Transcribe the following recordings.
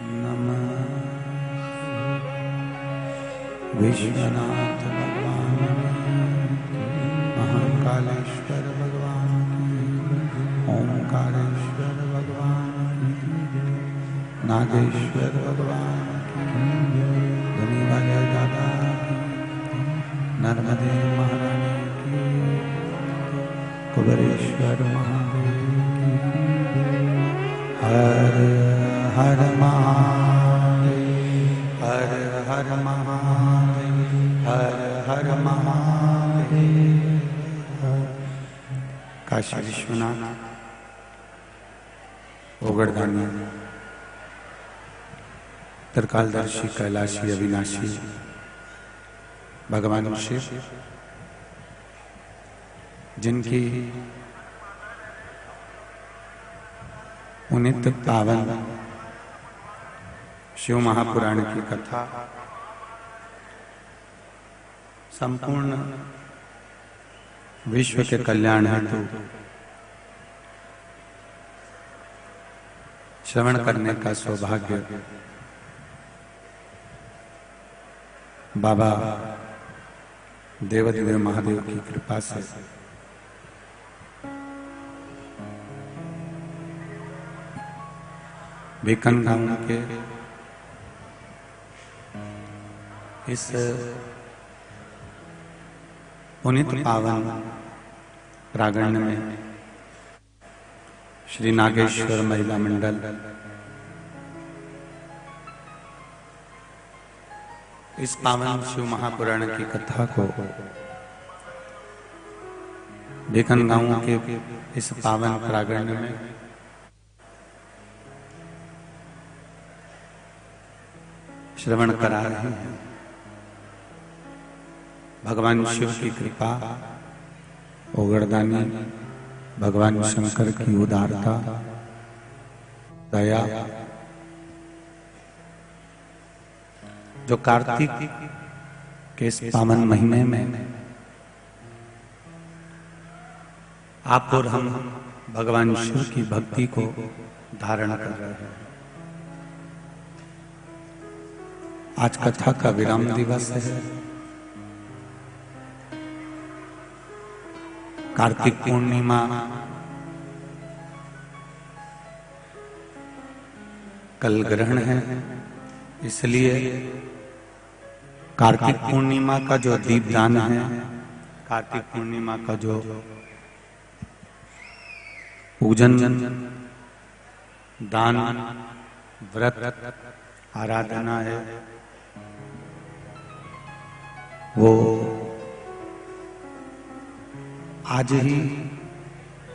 नमः विश्वनाथ भगवान महाकालेश्वर भगवान ओंकारेश्वर भगवान नागेश्वर भगवान धनी वाले दादा नर्मदे महारानी की कुबेरेश्वर महादेव हर हर महादेव हर हर महादेव हर हर महादेव। काशी विश्वनाथ ओगड़दानी त्रिकालदर्शी कैलाशी अविनाशी भगवान शिव जिनकी पुनित पावन शिव महापुराण की कथा संपूर्ण विश्व के कल्याण हेतु श्रवण करने का सौभाग्य बाबा देवदेव महादेव की कृपा से बीकन गांव के इस पुनित पावन प्रांगण में श्री नागेश्वर महिला मंडल इस पावन शिव महापुराण की कथा को बीकन गांव के इस पावन प्रांगण में श्रवण करा रहे हैं। भगवान शिव की कृपा ओगड़दानी भगवान शंकर की उदारता दया जो कार्तिक के इस पावन महीने में आप और हम भगवान शिव की भक्ति को धारण कर रहे हैं। आज कथा का विराम दिवस है। कार्तिक पूर्णिमा कल ग्रहण है, इसलिए कार्तिक पूर्णिमा का जो दीपदान है, कार्तिक पूर्णिमा का जो पूजन दान व्रत आराधना है वो आज ही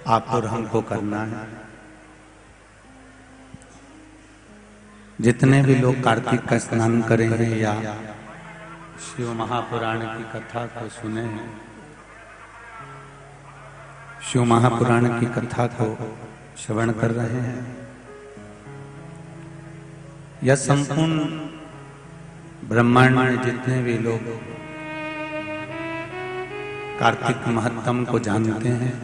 आप और हमको करना है। जितने भी लोग कार्तिक का स्नान करेंगे या शिव महापुराण की कथा को सुने हैं, शिव महापुराण की कथा को श्रवण कर रहे हैं, यह संपूर्ण ब्रह्मांड में जितने भी लोग कार्तिक महत्तम को जानते हैं,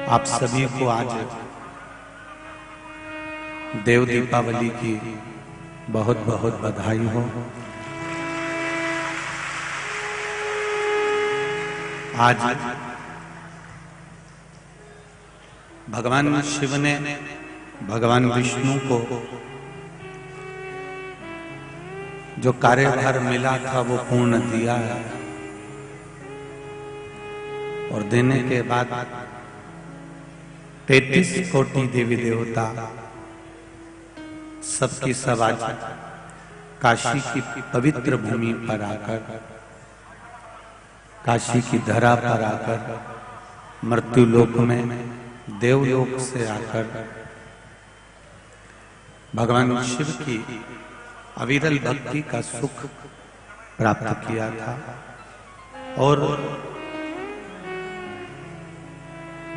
आप सभी को आज देव दीपावली की बहुत बहुत बधाई हो। आज भगवान शिव ने भगवान विष्णु को जो कार्यभार मिला था वो पूर्ण दिया है और देने के बाद 33 कोटि देवी देवता सबकी सब आज काशी की पवित्र भूमि पर आकर, काशी की धरा पर आकर, मृत्यु लोक में देवलोक से आकर भगवान शिव की अविरल भक्ति का सुख प्राप्त किया था और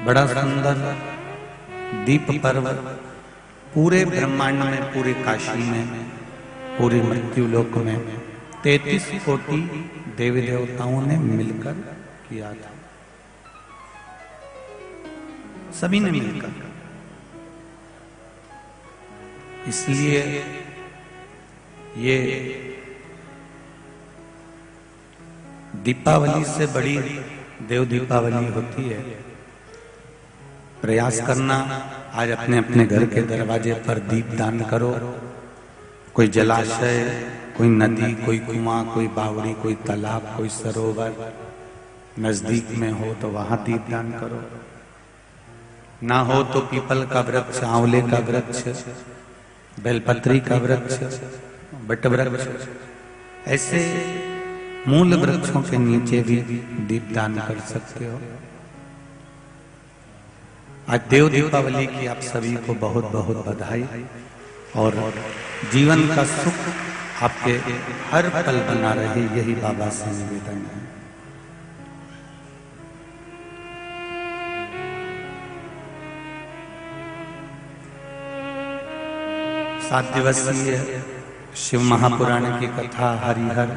बड़ा सुंदर दीप पर्व पूरे ब्रह्मांड में, पूरे काशी में, पूरे मृत्यु लोक में 33 कोटि देवी देवताओं ने मिलकर किया था। सभी ने मिलकर इसलिए ये दीपावली से बड़ी देव दीपावली होती है। प्रयास करना आज अपने अपने घर के दरवाजे पर दीप दान करो। कोई जलाशय, कोई नदी, कोई कुआं, कोई बावड़ी, कोई तालाब, कोई सरोवर नजदीक में हो तो वहां दीप दान करो। ना हो तो पीपल का वृक्ष, आंवले का वृक्ष, बेलपत्री का वृक्ष, बट वृक्ष, ऐसे मूल वृक्षों के नीचे भी दीप दान कर सकते हो। आज देव दीपावली की आप सभी को बहुत बहुत बधाई और जीवन का सुख आपके हर पल बना रहे, यही बाबा से निवेदन है। सात दिवसीय शिव महापुराण की कथा, हरिहर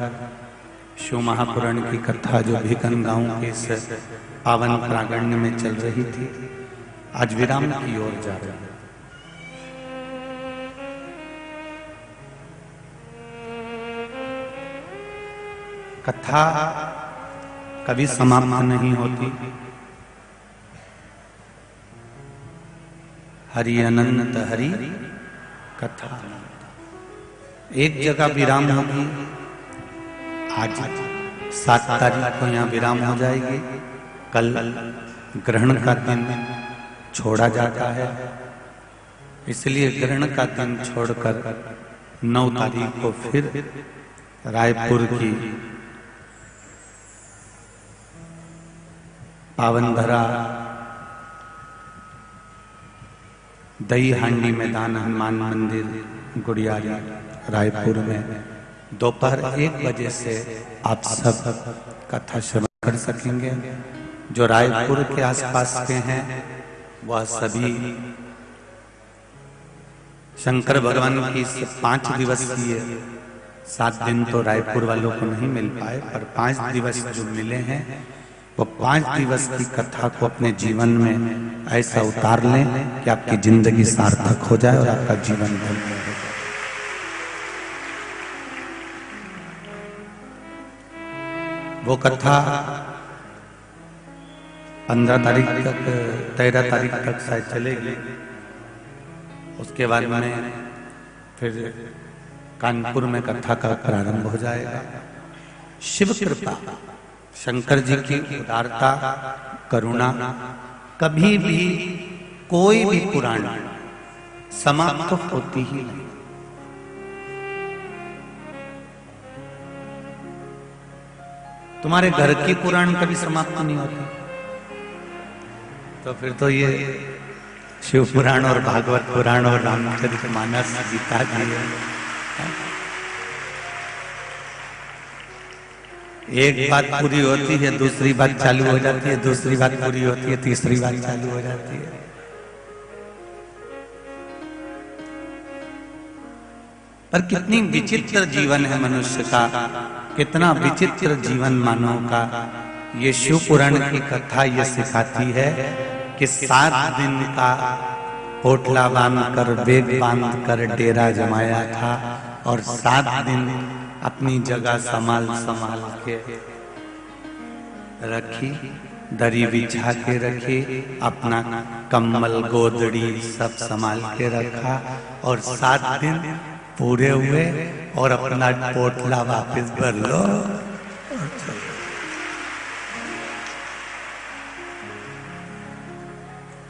शिव महापुराण की कथा जो भिकन गांव के इस पावन प्रांगण में चल रही थी, आज विराम की ओर जा रही है। कथा कभी समाप्त नहीं होती। हरि अनंत हरि कथा एक जगह विराम होगी। आज 7 तारीख को यहाँ विराम हो जाएगी। कल ग्रहण का दिन छोड़ा जाता है, इसलिए ग्रहण का दिन छोड़कर 9 तारीख को फिर रायपुर की पावन धरा दही हांडी मैदान हनुमान मंदिर गुड़ियारी रायपुर में दोपहर 1 बजे से आप सब कथा श्रवण कर सकेंगे। जो रायपुर के आसपास के हैं वह सभी शंकर भगवान की 5 दिवसीय, 7 दिन तो रायपुर वालों को नहीं मिल पाए, पर 5 दिवस जो मिले हैं वो 5 दिवस की कथा को अपने जीवन में ऐसा उतार लें कि आपकी जिंदगी सार्थक हो जाए और आपका जीवन धन्य हो जाए। वो कथा 15 तारीख तक, 13 तारीख तक शायद चलेगी। उसके बाद में फिर कानपुर में कथा का प्रारंभ हो जाएगा। शिव कृपा, शंकर जी की उदारता, करुणा, कभी भी कोई भी पुराण समाप्त होती ही नहीं। तुम्हारे घर की पुराण कभी समाप्त नहीं होती, तो फिर तो ये शिव पुराण और भागवत पुराण और रामचरितमानस, गीता जी है। एक बात पूरी होती है, दूसरी बात चालू हो जाती है, दूसरी बात पूरी होती है, तीसरी बात चालू हो जाती है। पर कितनी विचित्र जीवन है मनुष्य का, कितना विचित्र जीवन मानव का। ये शिव पुराण की कथा ये सिखाती है कि 7 दिन का पोटला बांध कर, बेग बांध कर डेरा जमाया था और 7 दिन अपनी जगह संभाल के रखी, दरी बिछा के रखी, अपना कम्बल गोदड़ी सब संभाल के रखा और 7 दिन पूरे हुए और अपना पोटला वापस भर लो।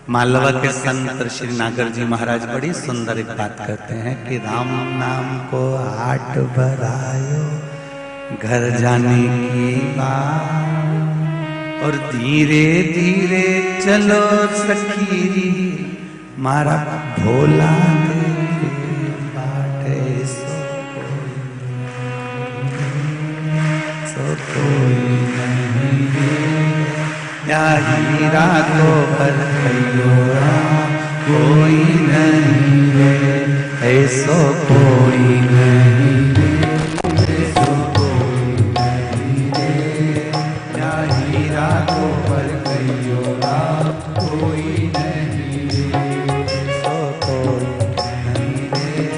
मालवा के संत श्री नागर जी महाराज बड़ी सुंदर एक बात कहते हैं कि राम नाम को हाट भरायो घर जाने की बात, और धीरे धीरे चलो सखीरी मारा भोला बाटे सो कोई नहीं या हीरा को पर कोई नहीं है, ऐसो कोई नहीं है, ऐसो कोई नहीं है, या हीरा को पर कोई नहीं है, ऐसो कोई नहीं है,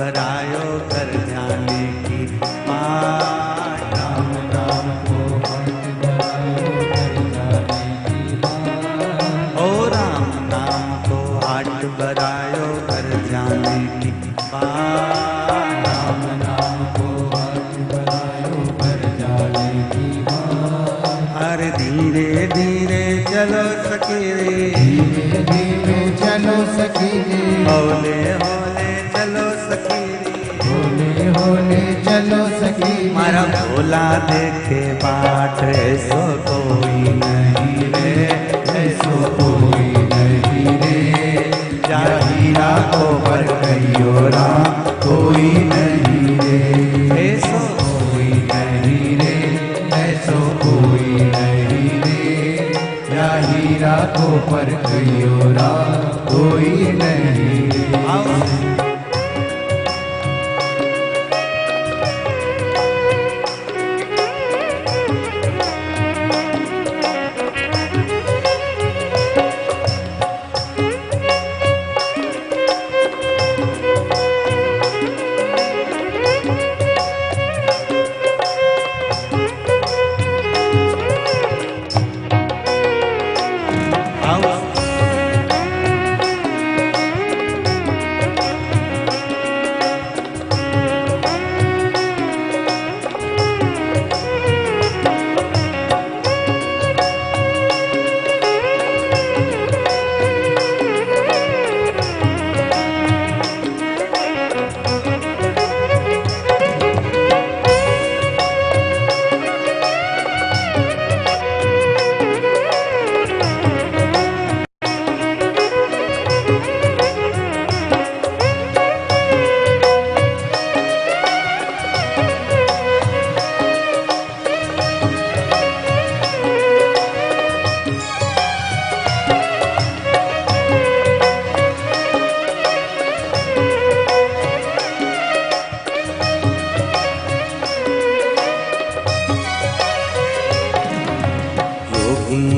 बरायो कर जाने की बात। राम नाम को हाथ बढ़ायो कर जाने की बात। ओ राम नाम को हाथ बरायो कर जाने की बात। राम नाम को हाथ बढ़ायो कर जाने की बात। अरे धीरे धीरे चलो सखी रे, धीरे धीरे चलो सखी रे, हौले हौले चलो सखी रे, होले होले चलो सखी रे। मारा भोला देखे बाट ऐसो कोई नहीं रे, ऐसो कोई नहीं रे, जा हीरा को पर कहियो राम कोई नहीं रे, ऐसो कोई नहीं रे, ऐसो कोई नहीं रे, या हीरा को पर कहियो राम कोई नहीं रे। आओ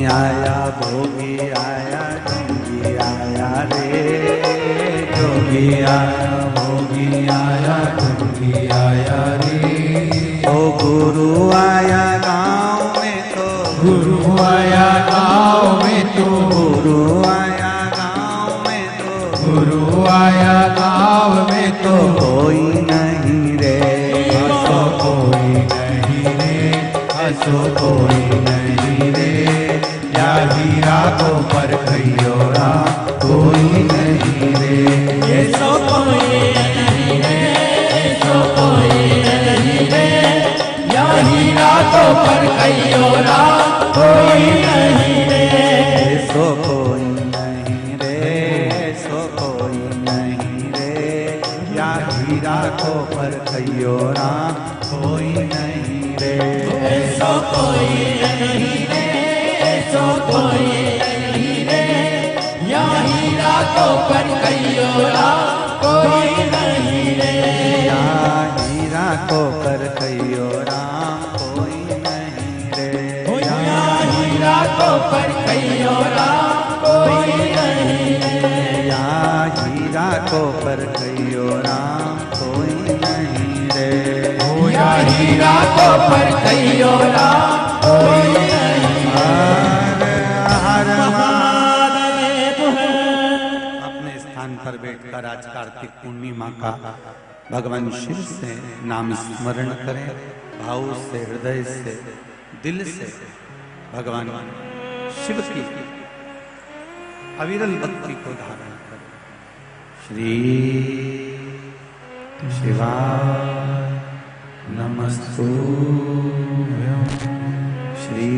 आया भोगी आया जोगी आया रे, जोगी आया भोगी आया जोगी आया रे, ओ गुरु आया गाँव में तो, गुरु आया गाँव में तो, गुरु आया गाँव में तो, गुरु आया गाँव में तो, कोई नहीं रे, हंसो कोई नहीं रे, हंसो कोई नहीं रे, या हीरा को पर कहियो राम कोई नहीं रे, ऐसो कोई नहीं रे, ऐसो कोई नहीं रे, या हीरा को पर कहियो राम कोई नहीं रे, ऐसो कोई नहीं रे, ऐसो कोई नहीं रे, या हीरा को पर कहियो राम कोई नहीं रे, ऐसो कोई नहीं रे, ऐसो कोई नहीं रे, या हीरा को पर कहियो राम कोई नहीं रे, या हीरा को पर कहियो राम कोई नहीं रे, या हीरा को पर कहियो राम कोई नहीं रे, या हीरा को पर कहियो राम कोई नहीं रे, या हीरा को पर कहियो राम कोई नहीं रे। हर महादेव। अपने स्थान पर बैठकर आज कार्तिक पूर्णिमा का भगवान शिव से नाम स्मरण करें, भाव से, हृदय से, दिल से भगवान शिव की अविरल भक्ति को धारण करें। श्री शिवाय नमस्तुभ्यं, श्री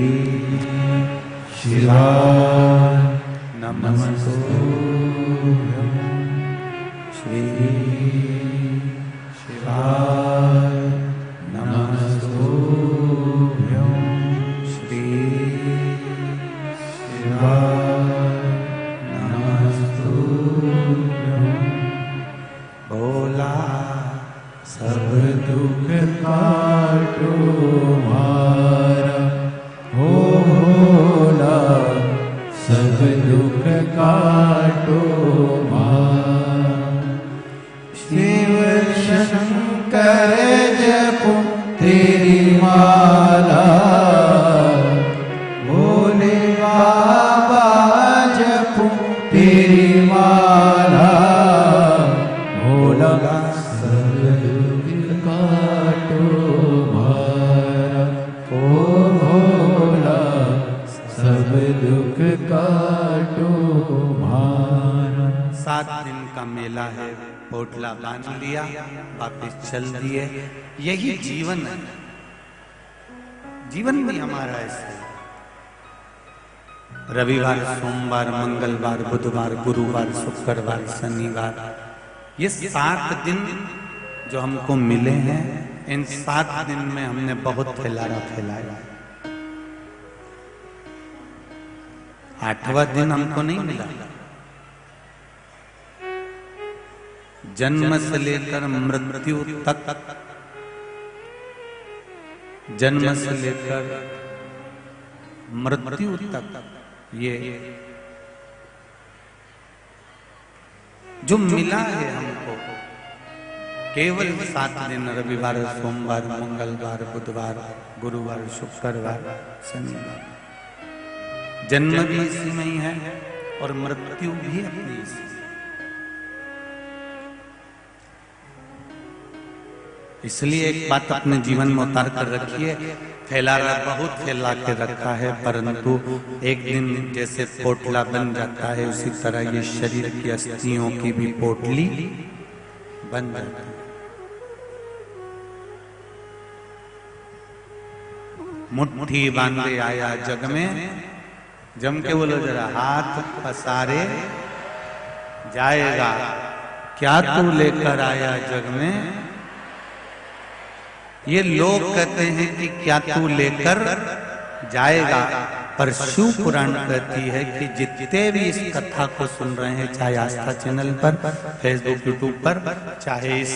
शिवाय नमस्तुभ्यं, श्री शिवाय नमस्तुभ्यं, श्री शिवाय नमस्तुभ्यं। भोला सब दुख काटो मारा, हो भोला सब दुख काटो मारा, श्री शिव शंकर जपो तेरी माला, भोले बाबा जपो तेरी माला, भोला सब दुख काटो मारा, ओ भोला सब दुख काटो मारा। 7 दिन का मेला है, पोटला बांध लिया, वापस चल दिए। यही जीवन है, जीवन भी हमारा ऐसे। रविवार, सोमवार, मंगलवार, बुधवार, गुरुवार, शुक्रवार, शनिवार, ये 7 दिन जो हमको मिले हैं, इन 7 दिन में हमने बहुत खिलारा खिलाया। 8वां दिन हमको नहीं मिला। जन्म से लेकर मृत्यु तक, जन्म से लेकर मृत्यु तक ये जो मिला है हमको, केवल 7 दिन, रविवार, सोमवार, मंगलवार, बुधवार, गुरुवार, शुक्रवार, शनिवार। जन्म भी इसी में ही है और मृत्यु भी अपनी इसी। इसलिए एक बात अपने जीवन में उतार कर रखिए, फैलारा बहुत फैला के रखा है, परंतु एक दिन जैसे पोटला बन जाता है, उसी तरह ये शरीर की अस्थियों की भी पोटली बन जाती है। मुट्ठी बांधे आया जग में, जम के बोलो जरा, हाथ पसारे जाएगा, क्या तू लेकर आया जग में। ये लोग कहते हैं कि क्या तू लेकर जाएगा, पर शिव पुराण कहती है कि जितने भी इस कथा को सुन रहे हैं, चाहे आस्था चैनल पर, फेसबुक, यूट्यूब पर, चाहे इस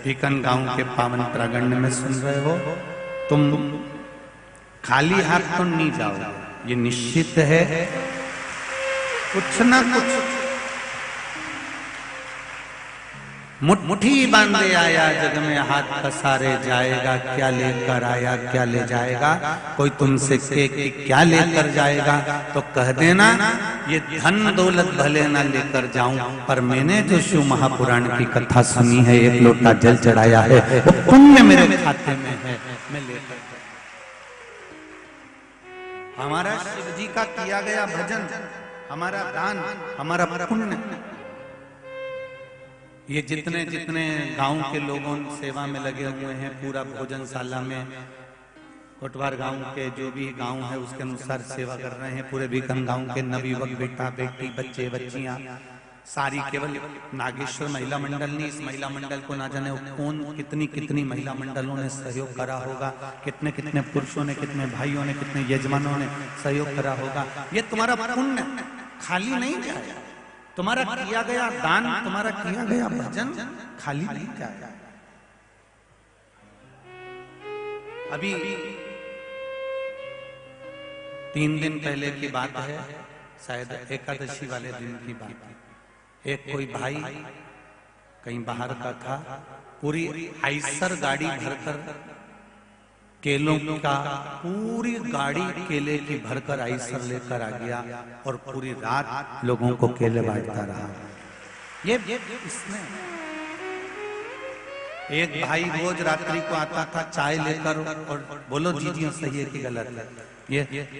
भीकन गांव के पावन प्रांगण में सुन रहे हो, तुम खाली हाथ तो नहीं जाओ। ये निश्चित है, कुछ ना कुछ मुट्ठी बांधे आया जग में, हाथ पसारे जाएगा, क्या लेकर आया क्या ले जाएगा। कोई तुमसे कहे कि क्या लेकर जाएगा तो कह देना, ये धन दौलत भले ना लेकर जाऊं, पर मैंने जो शिव महापुराण की कथा सुनी है, 1 लोटा जल चढ़ाया है, वो पुण्य मेरे खाते में है, मैं लेकर। हमारा शिव जी का किया गया भजन, हमारा दान, हमारा पुण्य, ये जितने जितने गांव के लोगों सेवा में लगे हुए हैं, पूरा भोजनशाला में, कोटवार गांव के जो भी गांव है उसके अनुसार सेवा कर रहे हैं। पूरे भीकन गांव के नवयुवक, बेटा बेटी, बच्चे बच्चियां सारी, केवल नागेश्वर महिला मंडल नहीं, इस महिला मंडल को ना जाने कौन कितनी कितनी महिला मंडलों ने सहयोग करा होगा, कितने कितने पुरुषों ने, कितने भाइयों ने, कितने यजमानों ने सहयोग करा होगा। ये तुम्हारा पुण्य खाली नहीं जाएगा, तुम्हारा किया गया दान, तुम्हारा किया गया भजन खाली नहीं जाएगा। अभी 3 दिन पहले की बात है, शायद एकादशी वाले दिन की बात है। एक कोई भाई कहीं बाहर का था, पूरी आइसर गाड़ी भरकर केलों का, पूरी गाड़ी केले की भरकर आइसर लेकर आ गया और पूरी रात लोगों को केले बांटता रहा। ये इसमें एक भाई रोज रात्रि को आता था चाय लेकर, और बोलो जी सही है कि गलत है, ये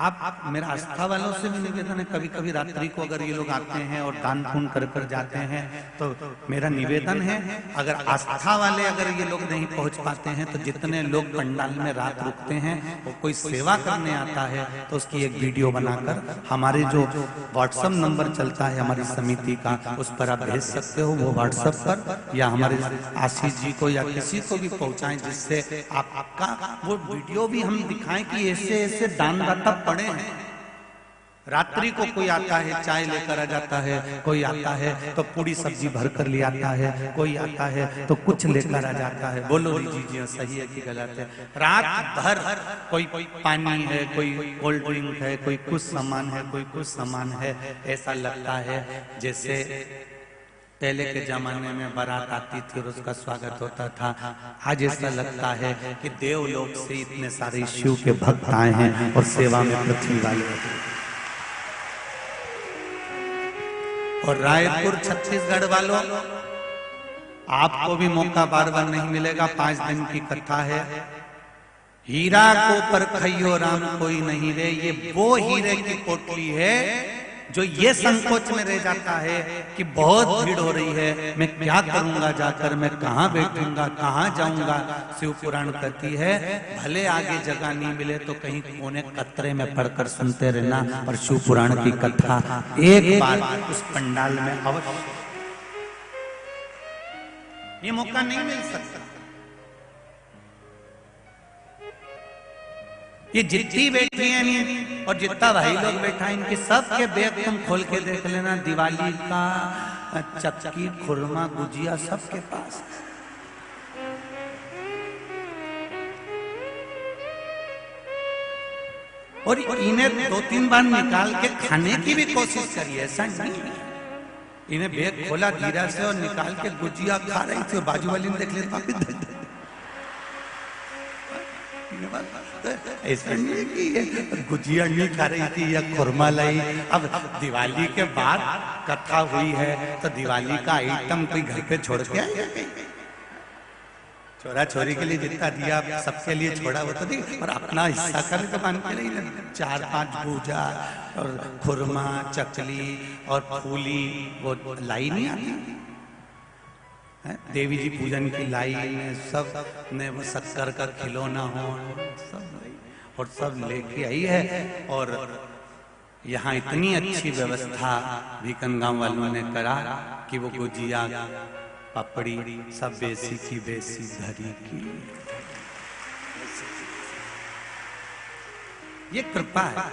आप मेरा आस्था वालों से भी निवेदन है, कभी कभी रात्रि को अगर ये लोग आते हैं और दान पुण्य कर कर जाते हैं, तो मेरा निवेदन है, अगर आस्था वाले अगर ये लोग नहीं पहुंच पाते हैं, तो जितने लोग पंडाल में रात रुकते हैं, वो कोई सेवा करने आता है, तो उसकी एक वीडियो बनाकर हमारे जो व्हाट्सएप नंबर चलता है हमारी समिति का, उस पर आप भेज सकते हो। वो व्हाट्सएप पर या हमारे आशीष जी को या किसी को भी पहुंचाएं, जिससे आपका वो वीडियो भी हम दिखाएं कि ऐसे ऐसे दानदाता पड़े हैं। रात्रि को कोई आता है चाय लेकर आ जाता है, कोई आता है तो पूरी सब्जी भर कर ले आता है, कोई आता है तो कुछ लेकर आ जाता है। बोलो जी सही है कि गलत है? रात भर कोई पानी है, कोई कोल्ड ड्रिंक है, कोई कुछ सामान है, कोई कुछ सामान है। ऐसा लगता है जैसे पहले के जमाने में बारात आती थी और उसका स्वागत होता था। आज ऐसा लगता है कि देवलोक से इतने सारे शिव के भक्त आए हैं और सेवा में पृथ्वी वाले। और रायपुर छत्तीसगढ़ वालों, आपको भी मौका बार बार नहीं मिलेगा। 5 दिन की कथा है। हीरा को परखइयो राम कोई नहीं रे, ये वो हीरे की पोटली है जो ये संकोच में रह जाता है कि बहुत भीड़ हो रही है, मैं क्या करूंगा जाकर, मैं कहाँ बैठूंगा, कहाँ जाऊंगा। शिव पुराण कहती है भले आगे जगह नहीं मिले तो कहीं कोने कतरे में पढ़कर सुनते रहना, और शिव पुराण की कथा एक बार उस पंडाल में अवश्य। ये मौका नहीं मिल सकता। ये जितनी बैठी हैं और जितना भाई लोग बैठा है, इनके सबके बैग तुम खोल के देख लेना। दिवाली का चक्की, खुरमा, गुजिया सबके पास। और इन्हें 2-3 बार निकाल के खाने की भी कोशिश करी, ऐसा नहीं। इन्हें बैग खोला धीरे से और निकाल के गुजिया खा रही थी, बाजू वाली ने देख लिया, ऐसा नहीं कि गुजिया नहीं खा रही थी या खुरमा लाई। अब दिवाली के बाद कथा हुई है तो दिवाली का आइटम कोई घर पे छोड़ के आया? छोरा छोरी के लिए जितना दिया सबके लिए छोड़ा वो तो नहीं, और अपना हिस्सा का भी तो मान के नहीं। 4-5 भूजा और खुरमा, चकली और फूली वो लाई नहीं आती। देवी जी पूजन की लाई ने सब ने वो शक्कर का खिलौना हो सब, और सब लेके आई है। और यहाँ इतनी अच्छी व्यवस्था भीकन गांव वालों ने करा कि वो गुजिया, पपड़ी सब बेसी की बेसी धरी की। ये कृपा है।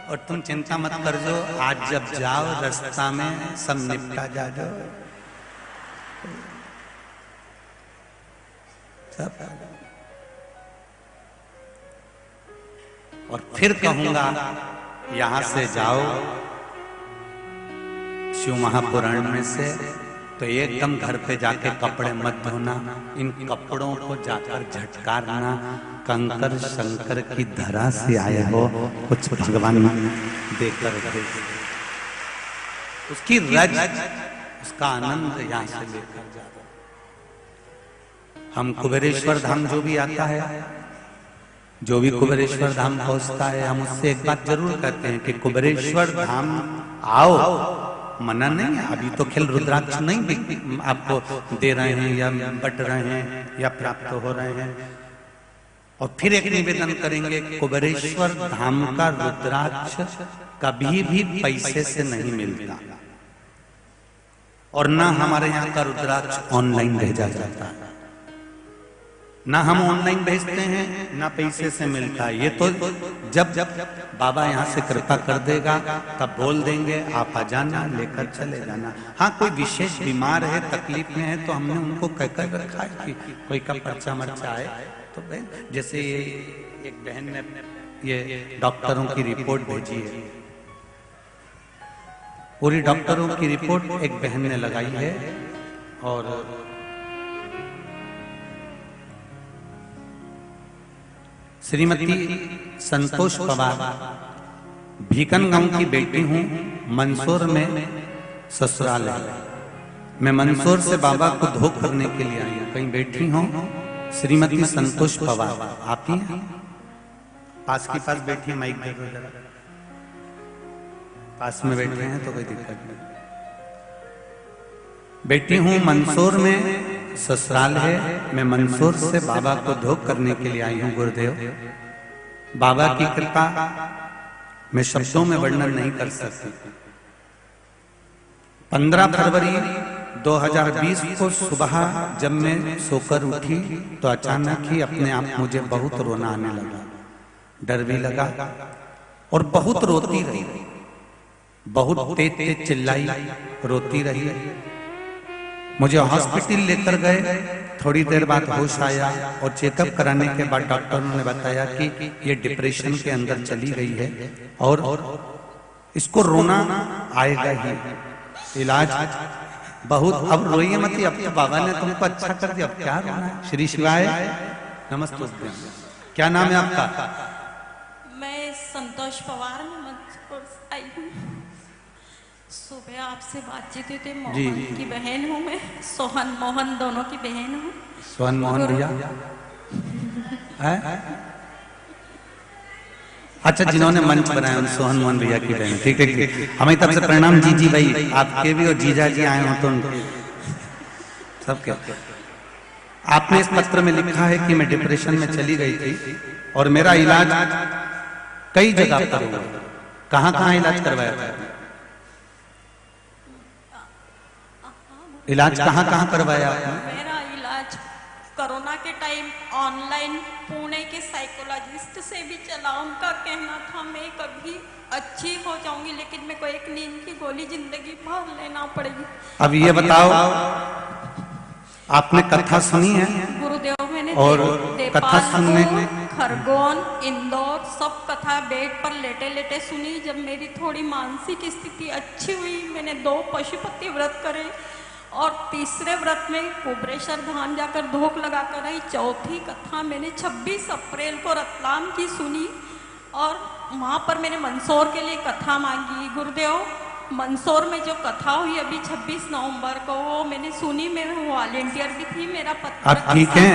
और तुम चिंता मत कर, जो आज जब जाओ रास्ता में सब निपटा जा जाओ। और फिर कहूंगा यहां से जाओ शिव महापुराण में से तो एकदम घर पे जाके कपड़े मत धोना, इन कपड़ों को जाकर झटकारना। कंकर शंकर की धरा से आए हो, कुछ भगवान देकर उसकी रज, उसका आनंद यहां से लेकर जाओ। हम कुबेरेश्वर धाम जो भी आता है, जो भी कुबेरेश्वर धाम पहुंचता है, हम उससे एक बात जरूर कहते हैं कि कुबेरेश्वर धाम आओ। मना नहीं है, अभी तो खेल रुद्राक्ष नहीं आपको दे रहे हैं या बट रहे हैं या प्राप्त हो रहे हैं। और फिर एक निवेदन करेंगे, कुबेरेश्वर धाम का रुद्राक्ष कभी भी पैसे से नहीं मिलता, और ना हमारे यहाँ का रुद्राक्ष ऑनलाइन भेजा जाता है। ना हम ऑनलाइन भेजते हैं, ना पैसे से मिलता है। ये तो जब बाबा यहाँ से कृपा कर देगा तब बोल देंगे, आप आ जाना, लेकर चले जाना। हाँ, कोई विशेष बीमार है, तकलीफ में है, तो हमने उनको कहकर रखा है कि कोई का पर्चा मर्चा आए तो जैसे ये एक बहन ने ये डॉक्टरों की रिपोर्ट भेजी है, पूरी डॉक्टरों की रिपोर्ट एक बहन ने लगाई है। और श्रीमती संतोष पवार, भीकन गांव की बेटी हूं, मंदसौर में ससुराल है। मैं मंदसौर से बाबा को धोख करने के लिए आई हूं। कहीं बैठी हूं श्रीमती संतोष पवार, आप ही हैं? पास की पास बैठी, माइक दे दो जरा। पास में बैठे हैं तो कोई दिक्कत नहीं। बैठी हूं मंदसौर में ससुराल है। मैं मंदसौर से बाबा को धोख करने के लिए आई हूं। गुरुदेव, बाबा की कृपा मैं शब्दों में वर्णन नहीं कर सकती। 15 फरवरी 2020 को सुबह जब मैं सोकर उठी तो अचानक ही अपने आप मुझे बहुत रोना आने लगा, डर भी लगा और बहुत रोती रही, बहुत तेज तेज चिल्लाई, रोती रही। मुझे हॉस्पिटल लेकर गए, थोड़ी देर बाद होश आया और चेकअप कराने के बाद डॉक्टरों ने बताया कि ये डिप्रेशन के अंदर चली गई है और इसको रोना आएगा ही। इलाज बहुत अब रोइए मत, अब तो बाबा ने तुमको अच्छा कर दिया, अब क्या रोना है। श्री शिवाय नमस्ते। क्या नाम है आपका? मैं संतोष पवार मंच आई हूँ। सुबह आपसे बातचीत हुई थी। मोहन की बहन हूँ मैं, सोहन मोहन दोनों की बहन हूँ। सोहन मोहन भैया है? अच्छा, जिन्होंने मंच बनाया उन सोहन मोहन भैया की बहन। ठीक ठीक, हमें तब से प्रणाम। जी जी भाई आपके भी, और जीजा जी आए हो तो उनके सबके। आपने इस पत्र में लिखा है कि मैं डिप्रेशन में चली गई थी और मेरा इलाज कई जगह पर हुआ। कहाँ कहाँ इलाज करवाया था? इलाज कहाँ कहाँ करवाया आपने? मेरा इलाज कोरोना के टाइम ऑनलाइन पुणे के साइकोलॉजिस्ट से भी चला। उनका कहना था मैं कभी अच्छी हो जाऊंगी, लेकिन मेरे को एक नींद की गोली जिंदगी भर लेना पड़ेगी। अब ये बताओ, आपने कथा सुनी है? गुरुदेव मैंने और कथा सुनने खरगोन, इंदौर सब कथा बेड पर लेटे लेटे सुनी। जब मेरी थोड़ी मानसिक स्थिति अच्छी हुई, मैंने 2 पशुपति व्रत करे और तीसरे व्रत में कुबरेश्वर धाम जाकर धोख लगा कर आई। चौथी कथा मैंने 26 अप्रैल को रतलाम की सुनी और वहाँ पर मैंने मंदसौर के लिए कथा मांगी। गुरुदेव, मंदसौर में जो कथा हुई अभी 26 नवंबर को, वो मैंने सुनी। मैं वॉलेंटियर भी थी। मेरा पत्र अब ठीक है,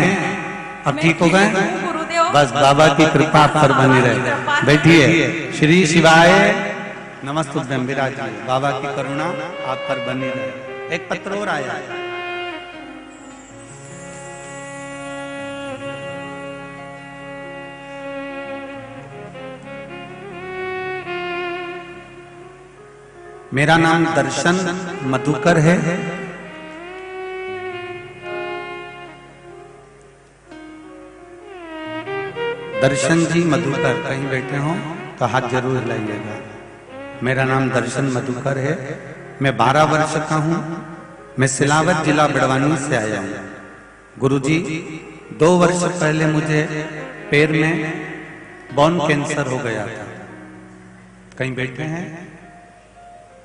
अब ठीक हो गए? गुरुदेव, बस बाबा की कृपा आप पर बनी रहे। बैठिए। श्री शिवाय नमस्तुभ्यं। विराजिए। बाबा की करुणा आप पर बनी रहे। एक पत्र और आया। मेरा नाम दर्शन मधुकर है। दर्शन जी मधुकर कहीं बैठे हो तो हाथ जरूर हिलाइएगा। मेरा नाम दर्शन मधुकर है। मैं 12 वर्ष का हूँ। मैं सिलावत जिला बड़वानी से आया हूँ। गुरुजी, 2 वर्ष पहले मुझे पैर में बोन कैंसर हो गया था। कहीं बैठे हैं?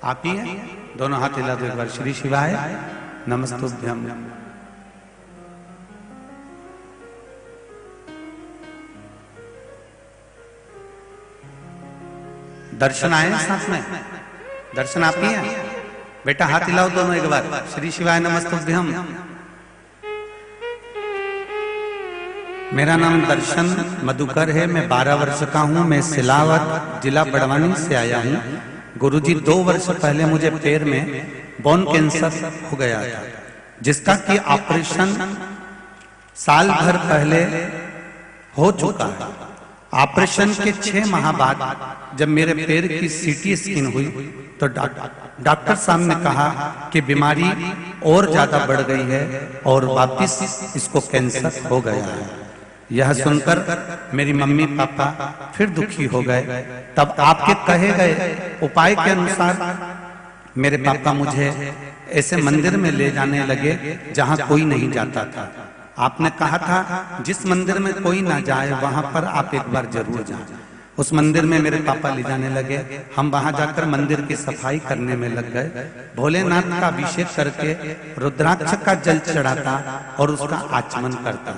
आप ही हैं? दोनों हाथ हिला दो एक बार। श्री शिवाय नमस्तुभ्यं। दर्शन आए साथ में? दर्शन आप ही हैं? बेटा हाथ हिलाओ दोनों एक बार। श्री शिवाय नमस्तुभ्यं। मेरा नाम दर्शन मधुकर है। मैं 12 वर्ष का हूँ। मैं सिलावत जिला बड़वानी से आया हूँ। गुरुजी, 2 वर्ष पहले मुझे पैर में बोन कैंसर हो गया था, जिसका कि ऑपरेशन साल भर पहले हो चुका है। ऑपरेशन के 6 माह बाद जब मेरे पैर की सीटी स्कैन हुई तो डॉक्टर साहब ने कहा कि बीमारी और ज्यादा बढ़ गई है और वापिस इसको कैंसर हो गया है। यह सुनकर मेरी मम्मी पापा फिर दुखी हो गए। तब आपके कहे गए उपाय के अनुसार मेरे पापा मुझे ऐसे मंदिर में ले जाने लगे जहां कोई नहीं जाता था। आपने कहा था जिस मंदिर में कोई ना जाए वहां पर आप एक बार जरूर जाएं। उस मंदिर में मेरे पापा ले जाने लगे। हम वहां जाकर मंदिर की सफाई करने में लग गए। भोलेनाथ का अभिषेक करके रुद्राक्ष का जल चढ़ाता और उसका आचमन करता।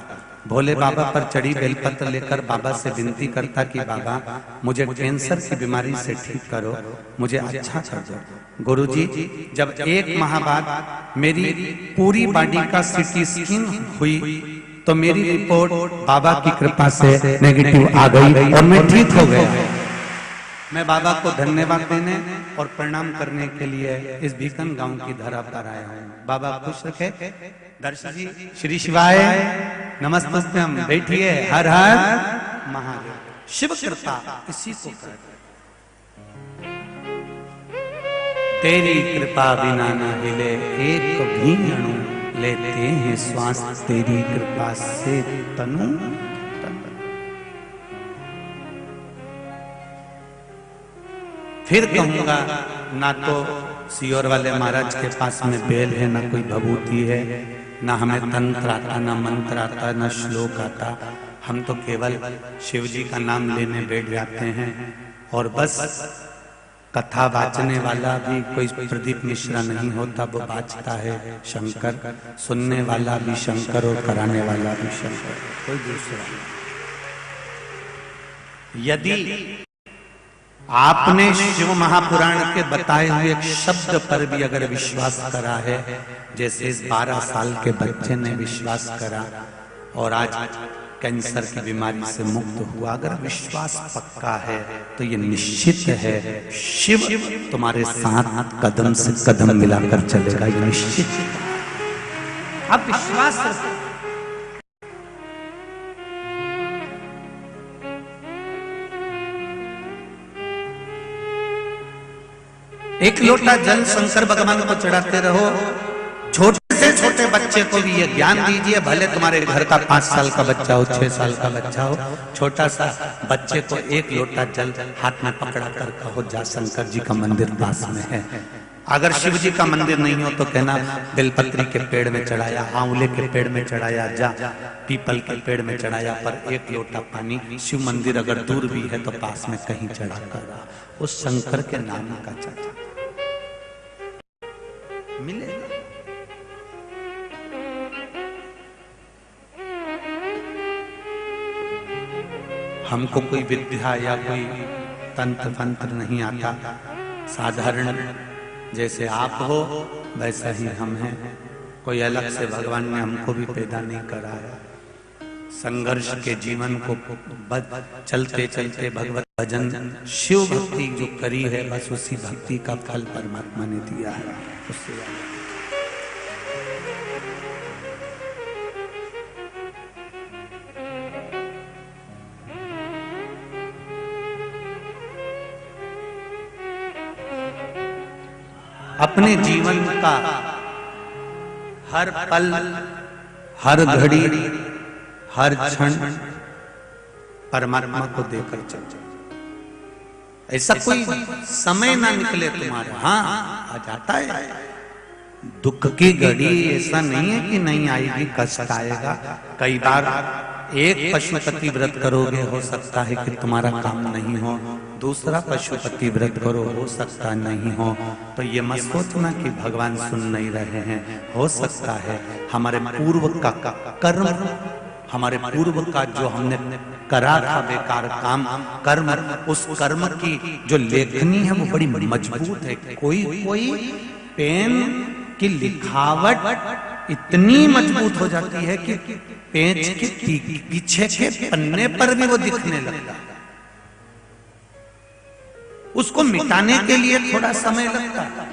भोले बाबा पर चढ़ी बेलपत्र लेकर बाबा से विनती करता कि बाबा मुझे कैंसर की बीमारी से ठीक करो, मुझे अच्छा कर दो। गुरुजी, जब 1 माह बाद मेरी पूरी बॉडी का सीटी स्कैन हुई तो मेरी रिपोर्ट बाबा की कृपा से नेगेटिव आ गई और मैं ठीक हो गया। मैं बाबा को धन्यवाद देने और प्रणाम करने के लिए इस भीकन गांव की धरा पर आया हूँ। बाबा खुश रखे। दर्शन जी, श्री शिवाय नमस्तुभ्यं। बैठिए। हर हर महादेव। शिव कृपा इसी को कहते हैं। तेरी कृपा बिना न हिले एक भी अणु, लेते हैं श्वास तेरी कृपा से तनु तन। फिर कहूंगा, ना तो सियोर वाले महाराज के पास में बेल है, ना कोई भभूति है, ना हमें तंत्र आता, ना मंत्र आता, ना श्लोक आता। हम तो केवल शिव जी का नाम लेने बैठ जाते हैं और बस कथा बाचने वाला भी कोई प्रदीप मिश्रा नहीं होता, वो बाचता है शंकर। सुनने वाला भी शंकर और कराने वाला भी शंकर, कोई दूसरा नहीं। यदि आपने शिव महापुराण के बताए हुए एक शब्द पर भी अगर विश्वास करा है, जैसे इस 12 साल के बच्चे ने विश्वास करा और आज कैंसर की बीमारी से मुक्त हुआ, अगर विश्वास पक्का है तो ये निश्चित है शिव तुम्हारे साथ कदम से कदम मिलाकर चलेगा, ये निश्चित। आप विश्वास रखो। एक लोटा जल शंकर भगवान को चढ़ाते रहो। छोटे से छोटे बच्चे को भी ये ज्ञान दीजिए, भले तुम्हारे घर का 5 साल का बच्चा हो, 6 साल का बच्चा हो, छोटा सा बच्चे को एक लोटा जल हाथ में पकड़ा कर कहो जा शंकर जी का मंदिर पास में है। अगर शिव जी का मंदिर नहीं हो तो कहना बेलपत्री के पेड़ में चढ़ाया, आंवले के पेड़ में चढ़ाया, जा पीपल के पेड़ में चढ़ाया, पर एक लोटा पानी शिव मंदिर अगर दूर भी है तो पास में कहीं चढ़ा कर उस शंकर के नाम का चढ़ा मिलेगा। हमको कोई विद्या या कोई तंत्र मंत्र नहीं आता, साधारण जैसे आप हो वैसा ही हम हैं, कोई अलग से भगवान ने हमको भी पैदा नहीं कराया। संघर्ष के जीवन को चलते चलते भगवत भजन शिव भक्ति जो करी है, बस उसी भक्ति का फल परमात्मा ने दिया है। उससे अपने जीवन का हर पल, हर घड़ी, हर क्षण परमात्मा को देकर चल। ऐसा कोई समय ना निकले तुम्हारा। हाँ आ जाता है दुख की घड़ी, ऐसा नहीं है कि नहीं आएगी, कष्ट आएगा। कई बार एक पशुपति व्रत करोगे, हो सकता है कि तुम्हारा काम नहीं हो, दूसरा पशुपति व्रत करो, हो सकता नहीं हो। तो ये मत सोचना कि भगवान सुन नहीं रहे हैं। हो सकता है हमारे पूर्व का कर्म, हमारे पूर्व का जो हमने करा था बेकार काम, कर्म, उस कर्म की जो लेखनी है वो बड़ी मजबूत है। कोई कोई पेन की लिखावट इतनी मजबूत हो जाती है कि पेज के पीछे के पन्ने पर भी वो दिखने लगता है। उसको मिटाने के लिए थोड़ा समय लगता है।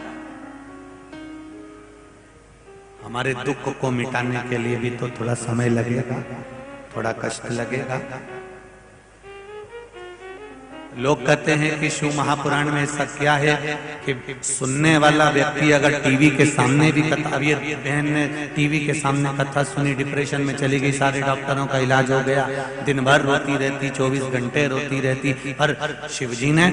हमारे दुख को मिटाने के लिए भी तो थोड़ा समय लगेगा, थोड़ा कष्ट लगेगा। लोग कहते हैं कि शिव महापुराण में ऐसा क्या है कि सुनने वाला व्यक्ति अगर टीवी के सामने भी कथा, अब ये बहन ने टीवी के सामने कथा सुनी, डिप्रेशन में चली गई, सारे डॉक्टरों का इलाज हो गया, दिन भर रोती रहती, 24 घंटे रोती रहती। पर शिवजी ने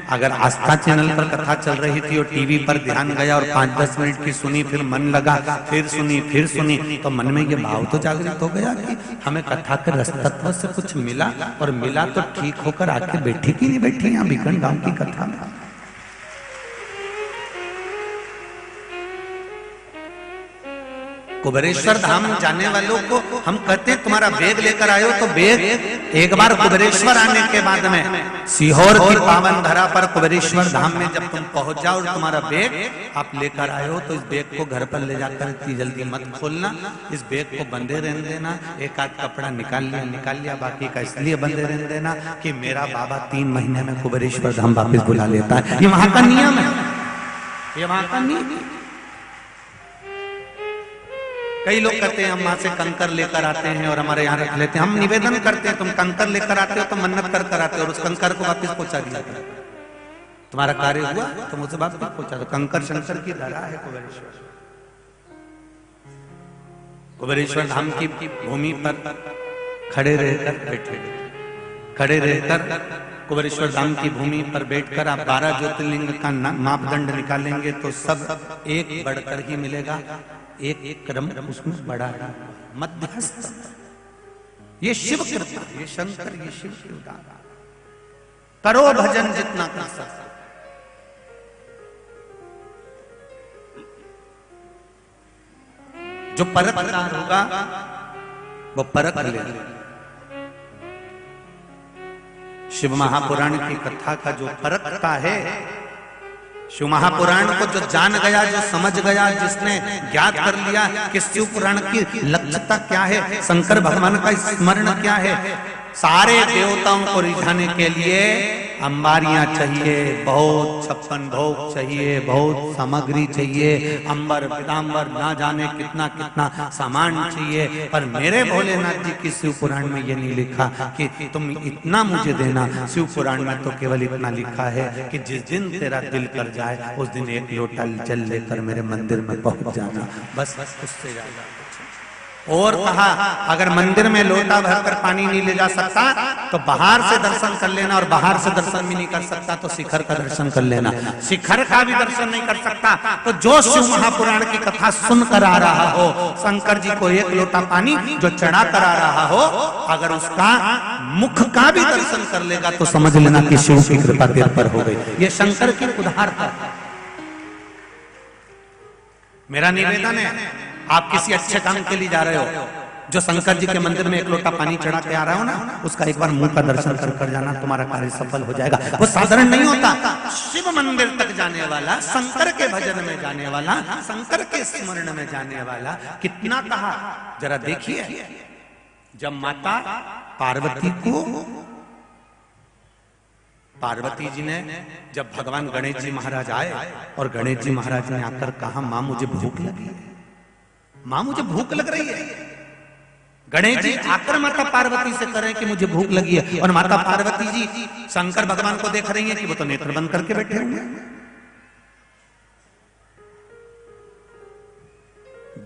अगर आस्था चैनल पर कथा चल रही थी और टीवी पर ध्यान गया और 5-10 मिनट की सुनी, फिर मन लगा, फिर सुनी, तो मन में ये भाव तो जागृत हो गया कि हमें कथा के रसतत्व से कुछ मिला, और मिला तो ठीक होकर आके बैठी की बैठी यहां बीकन गांव की कथा में। कुबेरेश्वर धाम जाने वालों को हम कहते हैं तुम्हारा बैग लेकर आयो, तो बैग एक बार कुबेरेश्वर आने के बाद में सीहोर की पावन धरा पर कुबेरेश्वर धाम में जब तुम पहुंच जाओ और तुम्हारा बैग आप लेकर आयो, तो इस बैग को घर पर ले जाकर इतनी जल्दी मत खोलना, इस बैग को बंधे रहने देना। एक आध कपड़ा निकाल लिया, बाकी का इसलिए बंधे रहने देना कि मेरा बाबा 3 महीने में कुबेरेश्वर धाम वापिस बुला लेता है। ये वहां का नियम है, ये वहां का नियम है। कई लोग कहते हैं हम वहां से कंकर लेकर आते हैं और हमारे यहाँ रख लेते हैं। हम निवेदन करते हैं तुम कंकर लेकर आते हो तो मन्नत कर आते हो और उस कंकर को वापस पहुंचा दिया, तुम्हारा कार्य हुआ तुम उसे वापस पहुंचा दो। कंकर शंकर की धरा है कुबेरेश्वर। कुबेरेश्वर धाम की भूमि पर खड़े रहकर कुबेरेश्वर धाम की भूमि पर बैठकर आप 12 ज्योतिर्लिंग का मापदंड निकालेंगे तो सब एक बढ़कर ही मिलेगा, एक क्रम उसमें बड़ा है, मध्यस्थ। ये शिव कृपा, ये शंकर, ये शिव कृपा। करो भजन जितना कर सकते, जो परखदार होगा वो परख ले। शिव महापुराण की कथा का जो परखता है, शिव महापुराण को जो जान गया, जो समझ गया, जिसने ज्ञात कर लिया कि शिव पुराण की लक्ष्यता क्या है, शंकर भगवान का स्मरण क्या है, सारे देवताओं को रिझाने के लिए अंबारियां चाहिए, बहुत 56 भोग चाहिए, बहुत सामग्री चाहिए, अंबर पीतांबर ना जाने कितना कितना सामान चाहिए। पर मेरे भोलेनाथ जी की शिव पुराण में ये नहीं लिखा कि तुम इतना मुझे देना। शिव पुराण में तो केवल इतना लिखा है कि जिस दिन तेरा दिल कर जाए उस दिन एक लोटा जल लेकर मेरे मंदिर में पहुंच जाना, बस उससे ज्यादा। और कहा अगर मंदिर में लोटा भरकर पानी नहीं ले जा सकता तो बाहर से दर्शन कर लेना, और बाहर से दर्शन भी नहीं कर सकता तो शिखर का दर्शन कर लेना। शिखर का भी दर्शन नहीं कर सकता तो जो शिव महापुराण की कथा सुनकर आ रहा हो, शंकर जी को एक लोटा पानी जो चढ़ा कर आ रहा हो, अगर उसका मुख का भी दर्शन कर लेगा तो समझ लेना कि शिव की कृपा तेरे पर हो गई। ये शंकर की उदार है। मेरा निवेदन है, आप किसी अच्छे काम के लिए जा रहे हो, जो शंकर जी के मंदिर में एक लोटा पानी चढ़ा के आ रहा हो ना, उसका एक बार मुंह का दर्शन कर जाना, तुम्हारा कार्य सफल हो जाएगा। वो साधारण नहीं होता। शिव मंदिर तक जाने वाला, शंकर के भजन में जाने वाला, शंकर के स्मरण में जाने वाला, कितना कहा जरा देखिए। जब माता पार्वती जी ने, जब भगवान गणेश जी महाराज आए और गणेश जी महाराज ने आकर कहा, मां मुझे भूख लगी है, मां मुझे भूख लग रही है। गणेश जी आकर माता पार्वती से करें कि मुझे भूख लगी है, और माता पार्वती जी शंकर भगवान को देख रही हैं कि वो तो नेत्र बंद करके बैठे हुए हैं।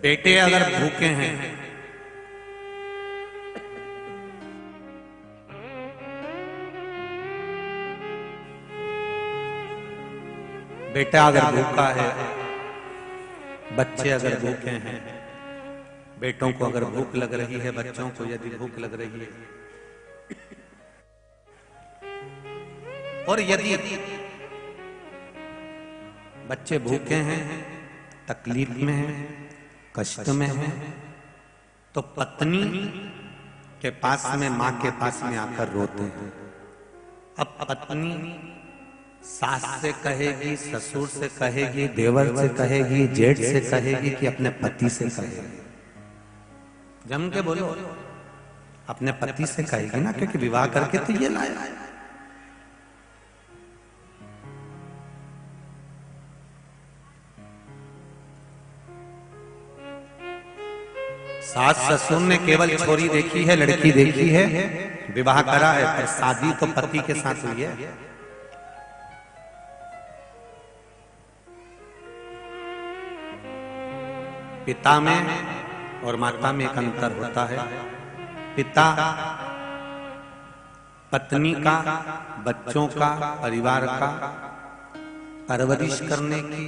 बेटे अगर भूखे हैं, बेटा अगर भूखा है, बच्चे अगर भूखे हैं, बेटों को अगर भूख लग रही है, बच्चों को यदि भूख लग रही है, और यदि बच्चे भूखे हैं, तकलीफ में हैं, कष्ट में हैं, तो पत्नी के पास में, मां के पास में आकर रोते हैं। अब पत्नी सास से कहेगी, ससुर से कहेगी, देवर से कहेगी, जेठ से कहेगी कि अपने पति से कहेगी? जम के बोलो, अपने पति से कहेगी ना, क्योंकि विवाह करके तो ये लाया। सास ससुर ने केवल छोरी देखी है, लड़की देखी है, विवाह करा है, पर शादी तो पति के साथ हुई है। पिता में और माता में एक अंतर होता है। पिता पत्नी का, बच्चों का, परिवार का परवरिश करने की,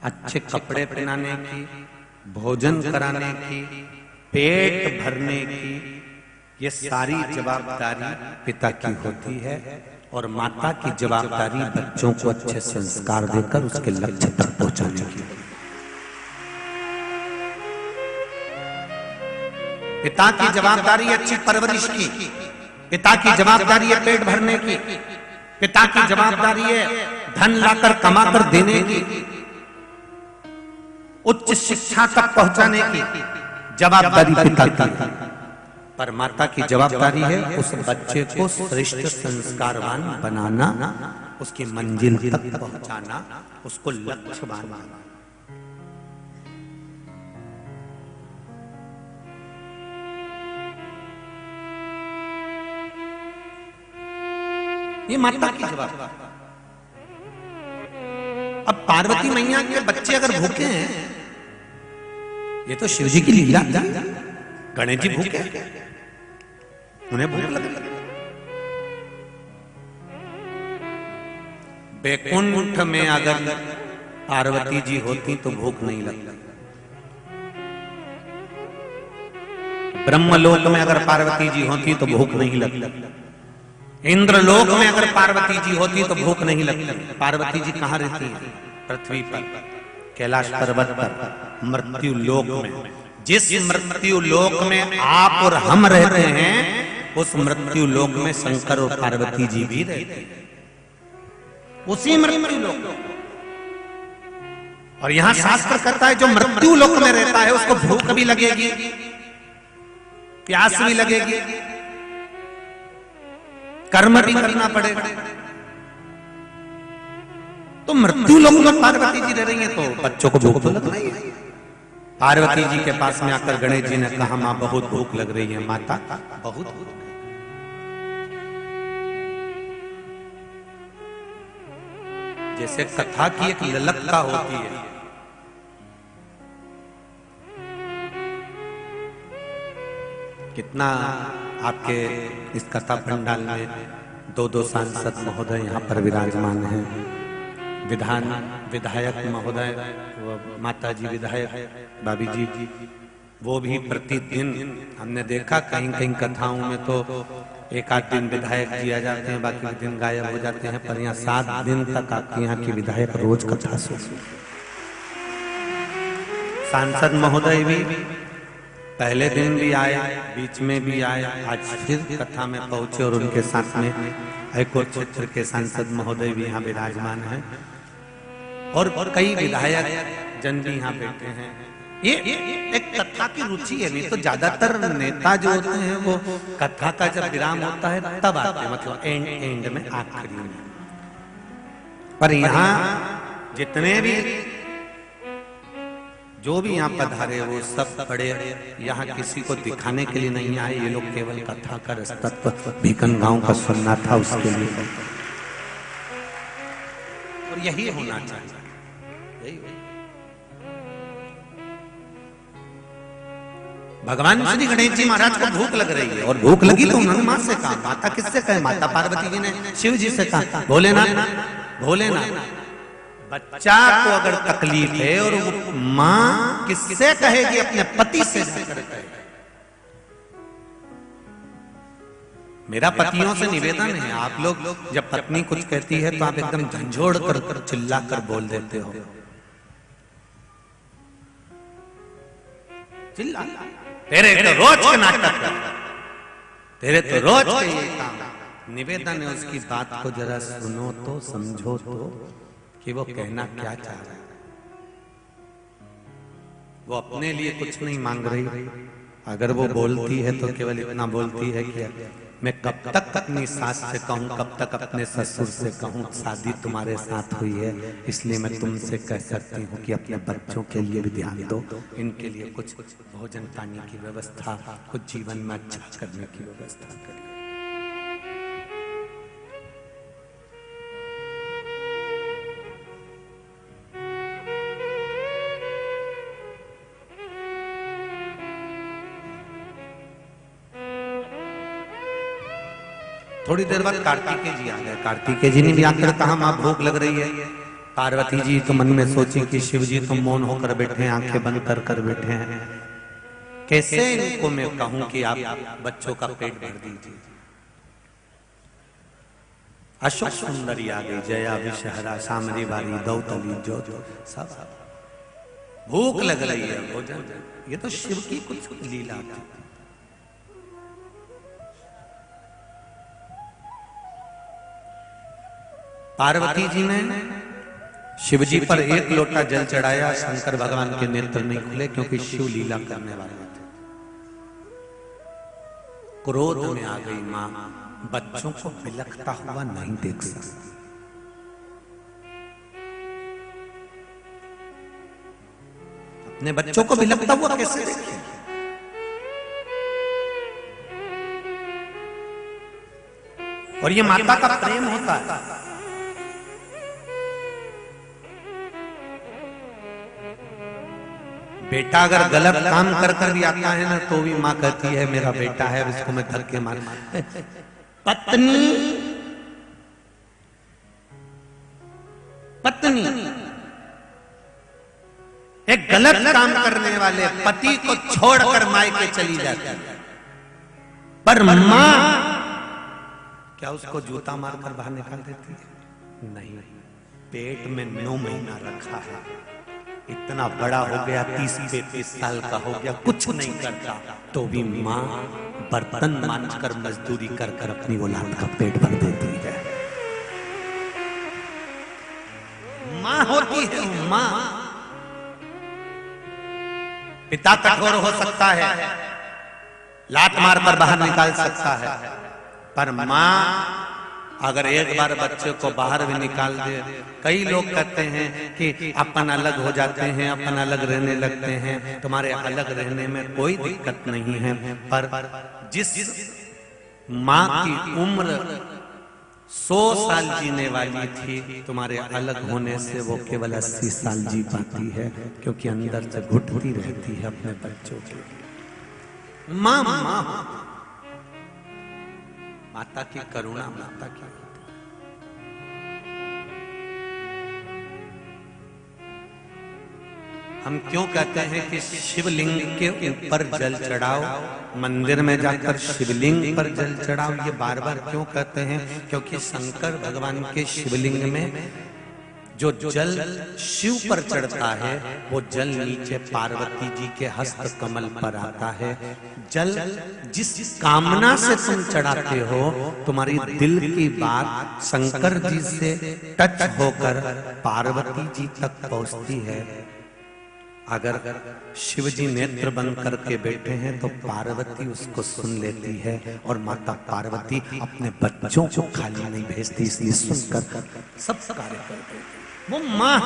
अच्छे कपड़े पहनाने की, भोजन कराने की, पेट भरने की, ये सारी जवाबदारी पिता की होती है। और माता की जवाबदारी बच्चों को अच्छे संस्कार देकर उसके लक्ष्य तक पहुंचाने की। पिता की जवाबदारी अच्छी परवरिश की, पिता की जवाबदारी है पेट भरने की, पिता की जवाबदारी है धन लाकर कमाकर देने की, उच्च शिक्षा तक पहुंचाने की जवाबदारी पिता की। पर माता की जवाबदारी है उस बच्चे को श्रेष्ठ संस्कारवान बनाना, उसकी मंजिल तक पहुंचाना, उसको लक्ष्य बनाना। ये माता की जवाबदारी। अब पार्वती मैया के बच्चे अगर भूखे हैं, ये तो शिव जी की लीला थी। गणेश जी भूखे, उन्हें भूख लगी। बैकुंठ में अगर पार्वती जी होती तो भूख नहीं लगती। ब्रह्मलोक में अगर पार्वती जी होती तो भूख नहीं लगती। इंद्रलोक में अगर पार्वती जी होती तो भूख नहीं लगती। पार्वती जी कहां रहती है? पृथ्वी पर, कैलाश पर्वत पर। मृत्यु लोक में। जिस मृत्यु लोक में आप और हम रहते हैं, उस मृत्यु लोक में शंकर और पार्वती जी भी रहते हैं, उसी मृत्यु लोक। और यहां शास्त्र कहता है जो मृत्यु लोक में रहता है उसको भूख भी लगेगी, प्यास भी लगेगी, कर्म भी करना पड़ेगा। तो मृत्यु लोक में पार्वती जी रह रही हैं, तो बच्चों को भूख तो लगना ही है। पार्वती जी के पास में आकर गणेश जी ने कहा, मां बहुत भूख लग रही है। माता बहुत भूख। जैसे कथा की एक ललकता होती है, कितना आपके इस कथा पंडाल में दो सांसद महोदय यहाँ पर विराजमान हैं, विधायक महोदय, माता जी विधायक भाभी जी, वो भी प्रतिदिन हमने देखा कहीं कहीं कथाओं में तो एक आध दिन विधायक जी आ जाते हैं, बाकी दिन गायब हो जाते हैं, पर यहाँ 7 दिन तक आपके यहाँ की विधायक रोज कथा सुनते। सांसद महोदय भी पहले दिन भी आए, बीच में भी आए, आज फिर कथा में पहुंचे और उनके साथ में हाईकोर्ट क्षेत्र के सांसद महोदय भी यहाँ विराजमान हैं और कई विधायक जन भी यहाँ बैठे हैं। ये एक कथा की रुचि है। नहीं तो ज्यादातर नेता जो होते हैं वो कथा का जब विराम होता है तब आते हैं, मतलब एंड में, आखिरी में। पर यहाँ जितने भी जो भी यहाँ पधारे वो सब बड़े, यहाँ किसी को दिखाने के लिए नहीं आए, ये लोग केवल कथा का रसतत्व भीकन गांव का सुनना था उसके लिए। और यही होना चाहिए। भगवान श्री गणेश जी महाराज को भूख लग रही है और भूख लगी तो उन्होंने मां से कहा। माता किससे कहे? माता पार्वती जी ने शिव जी से कहा, भोलेनाथ बच्चा को अगर तकलीफ है और वो मां किससे कहेगी? अपने पति से जाकर कहेगी। मेरा पतियों से निवेदन है, आप लोग जब पत्नी कुछ कहती है तो आप एकदम झंझोड़ कर चिल्ला कर बोल देते हो। चिल्ला, तेरे तो रोज के नाटक, तेरे तो रोज के ये काम। निवेदन है उसकी बात को जरा सुनो तो, समझो तो कि वो कहना क्या चाह रहा है। वो अपने लिए कुछ नहीं मांग रही। अगर वो बोलती है तो केवल इतना बोलती है कि मैं कब तक अपनी सास से कहूं, कब तक अपने ससुर से कहूं, शादी तुम्हारे साथ हुई है इसलिए मैं तुमसे कह सकती हूँ कि अपने बच्चों के लिए भी ध्यान दो, इनके लिए कुछ भोजन पानी की व्यवस्था, कुछ जीवन में अच्छा करने की व्यवस्था करें। थोड़ी देर बाद कार्तिकेय जी आ गए। कार्तिकेय जी ने भी आकर कहा, मां भूख लग रही है। पार्वती जी तो मन में सोची कि शिव जी तो मौन होकर बैठे हैं, आंखें बंद कर बैठे हैं, कैसे इनको मैं कहूं कि आप बच्चों का पेट भर दीजिए। अशोक सुंदरी आ गई, जया विषहरा सामरी बारी दौतली जो सब भूख लग रही है भोजन। ये तो शिव की कुछ लीला थी। पार्वती जी ने शिव जी पर एक लोटा जल चढ़ाया। शंकर भगवान के नेत्र नहीं खुले क्योंकि शिव लीला करने वाले थे। क्रोध में आ गई मां, बच्चों को बिलखता हुआ नहीं देख सकती। अपने बच्चों को बिलखता हुआ कैसे देखे? और ये माता का प्रेम होता है। बेटा अगर गलत काम कर भी आता है ना तो भी माँ कहती है मेरा बेटा है, इसको मैं धर के मार। पत्नी एक गलत काम करने वाले पति को छोड़कर मायके चली जाती है, पर माँ क्या उसको जूता मारकर बाहर निकाल देती है? नहीं, पेट में 9 महीना रखा है, इतना बड़ा हो गया, 30-35 साल का हो गया, कुछ नहीं करता, तो भी माँ बर्तन मांजकर मजदूरी कर कर अपनी औलाद का पेट भर देती है। माँ होती है माँ। पिता कठोर हो सकता है, लात मार कर बाहर निकाल सकता है, पर माँ अगर एक बार बच्चे को बाहर भी निकाल दे, कई लोग कहते हैं कि अपन अलग हो जाते हैं, अपन अलग रहने लगते हैं, तुम्हारे अलग रहने में कोई दिक्कत नहीं है, पर जिस माँ की उम्र 100 साल जीने वाली थी, तुम्हारे अलग होने से वो केवल 80 साल जी पाती है, क्योंकि अंदर से घुटती रहती है अपने बच्चों के लिए। माँ माँ, माता की करुणा माता की। हम क्यों कहते हैं कि शिवलिंग के ऊपर जल चढ़ाओ, मंदिर में जाकर शिवलिंग पर जल चढ़ाओ, ये बार बार क्यों कहते हैं? क्योंकि शंकर भगवान के शिवलिंग में जो जल शिव पर चढ़ता है, वो जल नीचे पार्वती जी के हस्त कमल पर आता है। जल जिस कामना से तुम चढ़ाते हो, तुम्हारी दिल की बात शंकर जी से टच होकर पार्वती जी तक पहुंचती है। अगर शिव जी नेत्र बंद करके बैठे हैं तो पार्वती उसको सुन लेती है, और माता पार्वती अपने बच्चों को खाली नहीं भेजती, इसलिए सुनकर सब कार्य करते हैं। वो माँ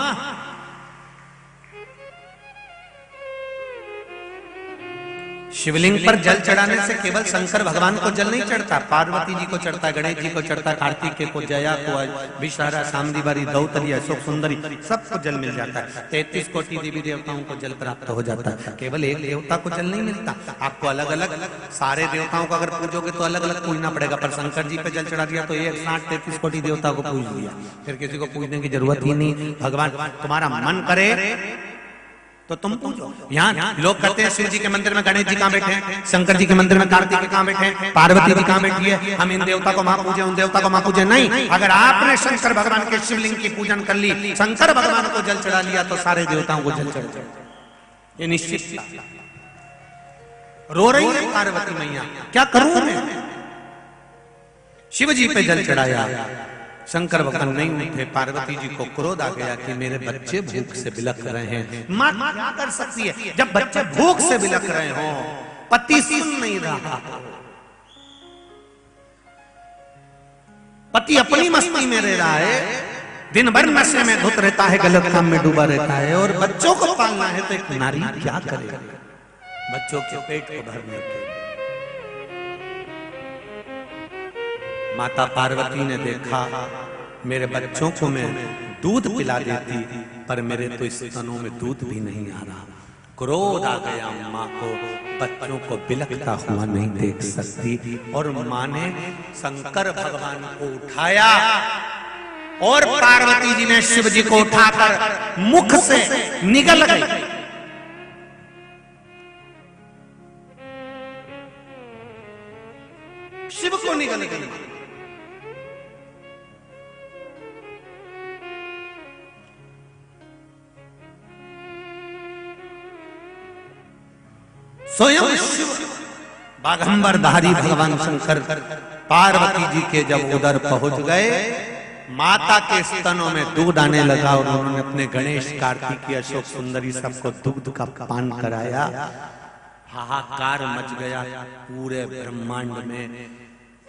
शिवलिंग पर जल चढ़ाने से केवल शंकर भगवान को जल नहीं चढ़ता, पार्वती जी को चढ़ता, गणेश जी को चढ़ता, कार्तिकेय को, जया को, विषहारा, शांडिवारी, दौतरी, अशोक सुंदरी, सबको जल मिल जाता है। 33 कोटि देवी देवताओं को जल प्राप्त हो जाता है, केवल एक देवता को जल नहीं मिलता। आपको अलग अलग सारे देवताओं को अगर पूजोगे तो अलग अलग पूजना पड़ेगा, पर शंकर जी पे जल चढ़ा दिया तो 160-33 कोटि देवता को पूज लिया, फिर किसी को पूजने की जरूरत ही नहीं। भगवान तुम्हारा मन करे तो तुम पूजो। यहाँ लोग कहते हैं शिव जी के मंदिर में गणेश जी कहाँ बैठे हैं, शंकर जी के मंदिर में कार्तिकेय कहाँ बैठे हैं, पार्वती जी कहाँ बैठी है, हम इन देवता को माँ पूजे, उन देवता को माँ पूजे। नहीं, अगर आपने शंकर भगवान के शिवलिंग की पूजन कर ली, शंकर भगवान को जल चढ़ा लिया, तो सारे देवताओं को जल चढ़ जाए, ये निश्चित। रो रही है पार्वती मैया, क्या करूं मैं? शिव जी पे जल चढ़ाया, शंकर भगवान नहीं उठे, पार्वती जी को क्रोध आ गया कि मेरे बच्चे भूख से बिलख रहे हैं। माँ क्या कर सकती है जब बच्चे भूख से बिलख रहे हो, पति सुन नहीं रहा, पति अपनी मस्ती में रह रहा है, दिन भर नशे में धुत रहता है, गलत काम में डूबा रहता है, और बच्चों को पालना है तो एक नारी क्या करे बच्चों के पेट को भरने के। माता पार्वती ने देखा मेरे बच्चों को मैं दूध पिला देती, पर मेरे तो स्तनों में दूध भी नहीं आ रहा। क्रोध आ गया माँ को, बच्चों को बिलखता हुआ नहीं देख सकती, और माँ ने शंकर भगवान को उठाया, और पार्वती जी ने शिव जी को उठाकर मुख से निगल गई। शिव को निगल गई। स्वयं शिव बागंबरधारी भगवान शंकर पार्वती जी के जब उधर पहुंच गए, माता के स्तनों में दूध आने लगा, और उन्होंने अपने गणेश, कार्तिकेय, अशोक सुंदरी सबको दूध का पान कराया। हाहाकार मच गया पूरे ब्रह्मांड में,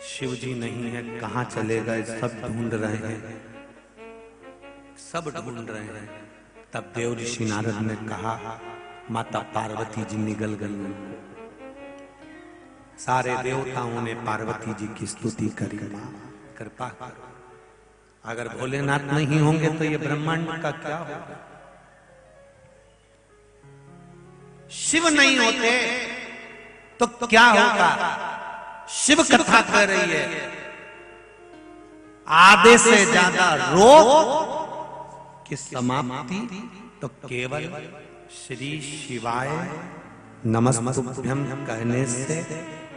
शिव जी नहीं है, कहाँ चले गए, सब ढूंढ रहे हैं, सब ढूंढ रहे हैं। तब देव ऋषि नारद ने कहा माता पार्वती जी निगल गई। सारे देवताओं ने पार्वती जी की स्तुति करी, मां कृपा करो, अगर भोलेनाथ नहीं होंगे तो ये ब्रह्मांड का क्या होगा? शिव नहीं होते तो क्या होगा? शिव कथा कर रही है, आधे से ज्यादा रोग की समाप्ति तो केवल श्री शिवाय नमस्तुभ्यं कहने से,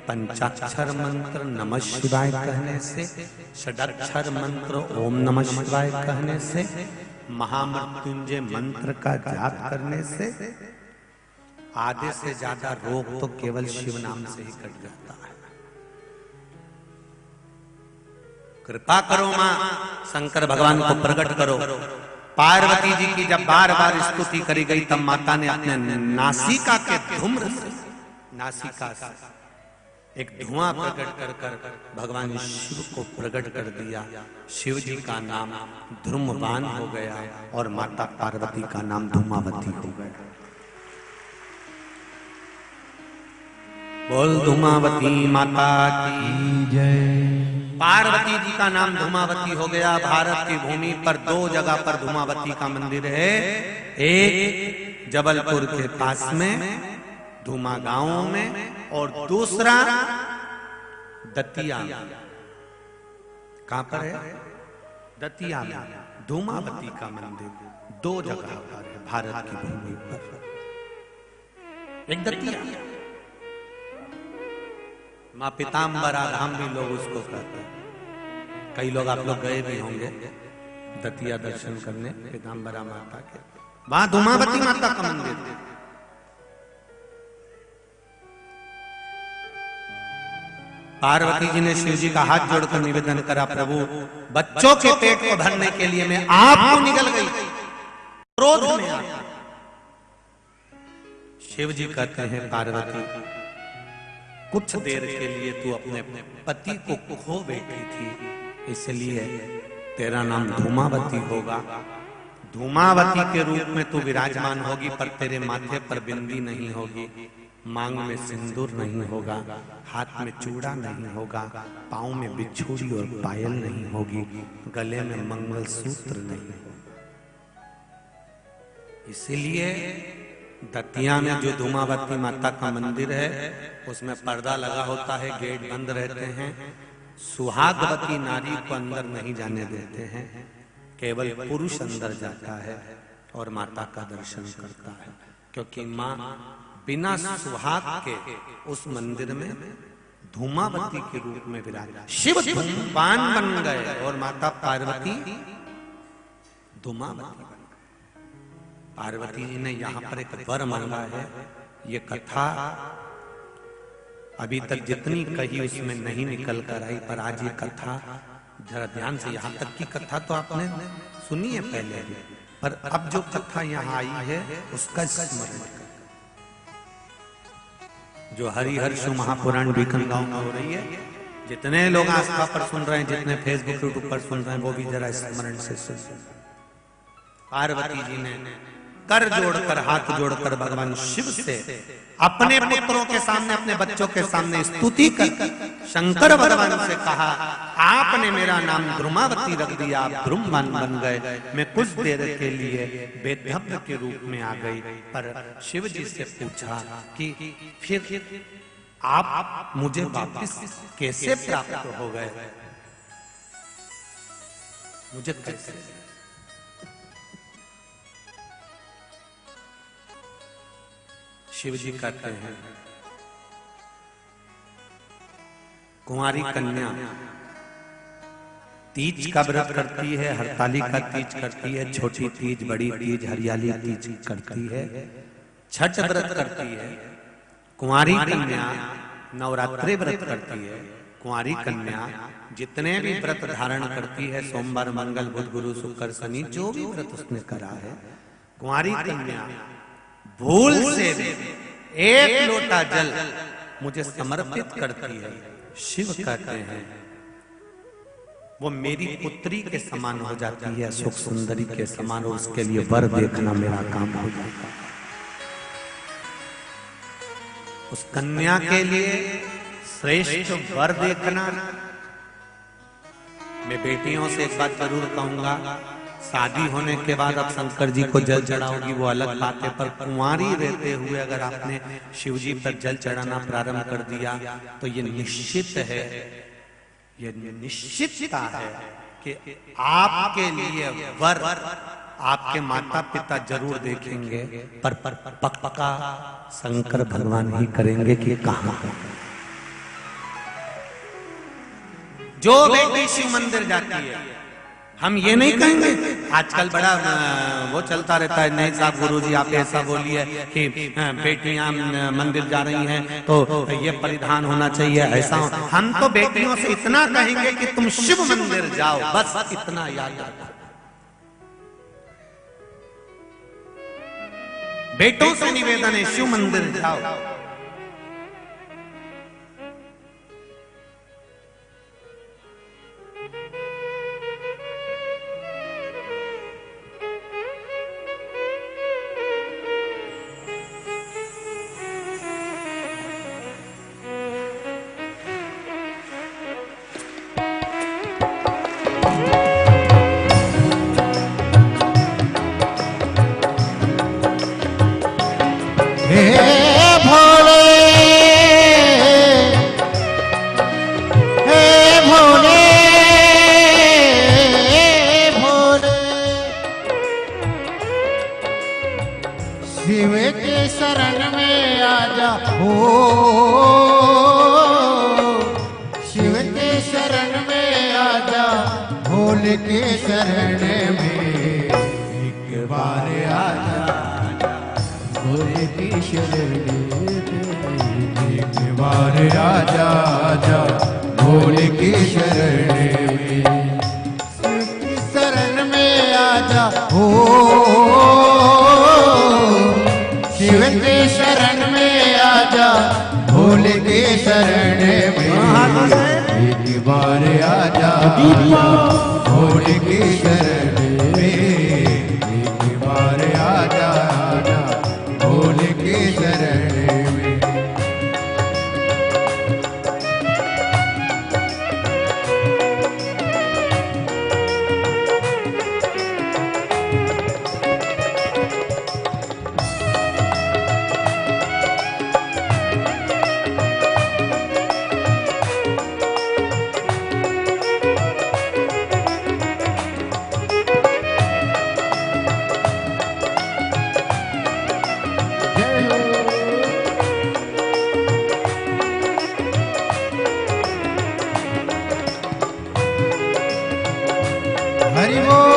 पंचाक्षर मंत्र नमः शिवाय कहने से, षडाक्षर मंत्र ओम नमः शिवाय कहने से महामृत्युंजय मंत्र का जाप करने से आधे से ज्यादा रोग तो केवल शिव नाम से ही कट जाता है। कृपा करो मां, शंकर भगवान को प्रकट करो। पार्वती जी की जब बार बार स्तुति करी गई तब माता ने अपने नासिका के धूम्र से, नासिका से एक धुआं प्रकट कर कर भगवान शिव को प्रकट कर दिया। शिव जी का नाम धूम्रपान हो गया और माता पार्वती का नाम धूमावती हो गया। बोल धूमावती माता की जय। पार्वती जी का नाम धूमावती हो गया। भारत की भूमि पर 2 जगह पर धूमावती का मंदिर है। एक जबलपुर के पास में धूमा गांव में और दूसरा दतिया में। कहां पर है? दतिया में धूमावती का मंदिर 2 जगह पर है भारत की भूमि पर। एक दतिया, मां पीताम्बरा धाम भी लोग उसको कहते हैं। कई लोग आप लोग गए भी होंगे दतिया दर्शन करने पीताम्बरा माता के। वहां धूमावती माता का मंदिर है। पार्वती जी ने शिव जी का हाथ जोड़कर निवेदन करा, प्रभु बच्चों के पेट को भरने के लिए मैं आपको निकल गई, क्रोध में आया। शिव जी कहते हैं पार्वती कुछ देर के लिए तू अपने पति को खो बैठी थी, इसलिए तेरा नाम धूमावती होगा। धूमावती के रूप में तू विराजमान होगी, पर तेरे माथे पर बिंदी नहीं होगी, मांग में सिंदूर नहीं होगा, हाथ में चूड़ा नहीं होगा, पांव में बिछुड़ी और पायल नहीं होगी, गले में मंगलसूत्र नहीं होगा। इसीलिए दतिया में जो धूमावती माता का मंदिर है उसमें पर्दा लगा होता है, गेट बंद रहते हैं, सुहागवती नारी को अंदर नहीं जाने देते हैं, केवल पुरुष अंदर जाता है और माता का दर्शन करता है, क्योंकि माँ बिना सुहाग के उस मंदिर में धूमावती के रूप में विराज। शिव धूमपान बन गए और माता पार्वती धूमावती बन गई। पार्वती जी ने यहाँ पर एक वर मांगा है। ये कथा अभी तक जितनी कही उसमें नहीं निकल कर आई, पर आज ये कथा जरा ध्यान से, यहाँ तक की कथा तो आपने सुनी है पहले भी, पर अब जो कथा यहाँ आई है उसका स्मरण करें। जो हरिहर्ष महापुराण बीकन गांव में हो रही है, जितने लोग आस्था पर सुन रहे हैं, जितने फेसबुक यूट्यूब पर सुन रहे हैं, वो भी जरा स्मरण से सुन। पार्वती जी ने कर जोड़कर, हाथ जोड़कर भगवान शिव से अपने पुत्रों के सामने, अपने बच्चों के सामने स्तुति कर शंकर भगवान से कहा, आपने मेरा नाम ध्रुमावती रख दिया, आप ध्रुमवान बन गए, मैं कुछ देर के लिए बेधव्य के रूप में आ गई। पर शिव जी से पूछा कि फिर आप मुझे वापस कैसे प्राप्त हो गए, मुझे कैसे? शिव जी कहते हैं, कुंवारी कन्या तीज का व्रत करती है, हरताली का तीज करती है, छोटी तीज, बड़ी तीज, हरियाली तीज करती है, छठ व्रत करती है। कुंवारी कन्या नवरात्रि व्रत करती है। कुंवारी कन्या जितने भी व्रत धारण करती है, सोमवार, मंगल, बुध, गुरु, शुक्र, शनि, जो भी व्रत उसने करा है, कुंवारी कन्या भूल से भी 1 लोटा जल मुझे समर्पित करती है। शिव कहते हैं वो मेरी पुत्री के समान हो जाती है, सुख सुंदरी के समान, और उसके लिए वर देखना मेरा काम हो जाता है। उस कन्या के लिए श्रेष्ठ वर देखना। मैं बेटियों से एक बात जरूर कहूंगा, शादी होने के बाद अब शंकर जी को जल चढ़ाओगी वो अलग बात है, पर कुंवारी रहते हुए अगर आपने शिव जी पर जल चढ़ाना प्रारंभ कर दिया तो ये निश्चित है, ये निश्चितता है कि आपके लिए वर आपके माता पिता जरूर देखेंगे, पर पक्का शंकर भगवान ही करेंगे कि कहां। जो बेटी शिव मंदिर जाती है, हम ये नहीं कहेंगे। आजकल बड़ा वो चलता रहता है, नहीं साहब गुरुजी आप ऐसा बोलिए कि बेटियां मंदिर जा रही हैं तो ये परिधान होना चाहिए, ऐसा हम तो बेटियों से इतना कहेंगे कि तुम शिव मंदिर जाओ, बस इतना याद रखो। बेटों से निवेदन है, शिव मंदिर जाओ। शिव के शरण में आजा हो, शिव के शरण में आजा, भोले के शरण में एक बार आजा, भोले के शरण में एक बार आजा, आजा भोले के शरण में, शिव के शरण में आजा हो, शिव के शरण में आजा, भोले के शरण में एक बार आजा, भोले के शरण में एक बार आजा, आजा भोले के शरण में। हरि बोल।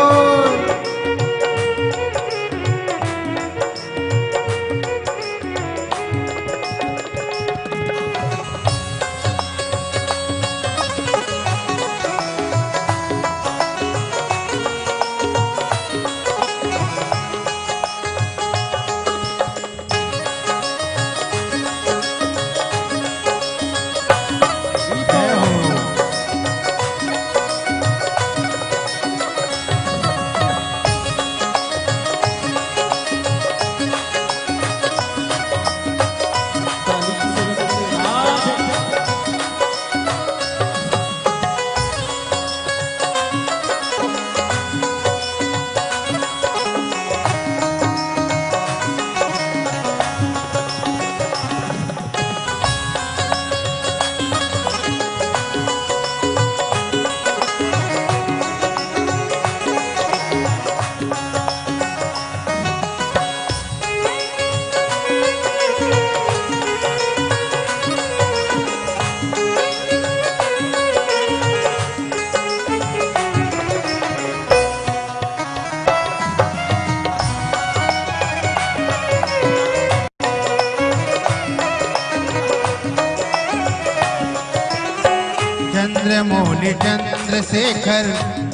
चंद्रमौली चंद्रशेखर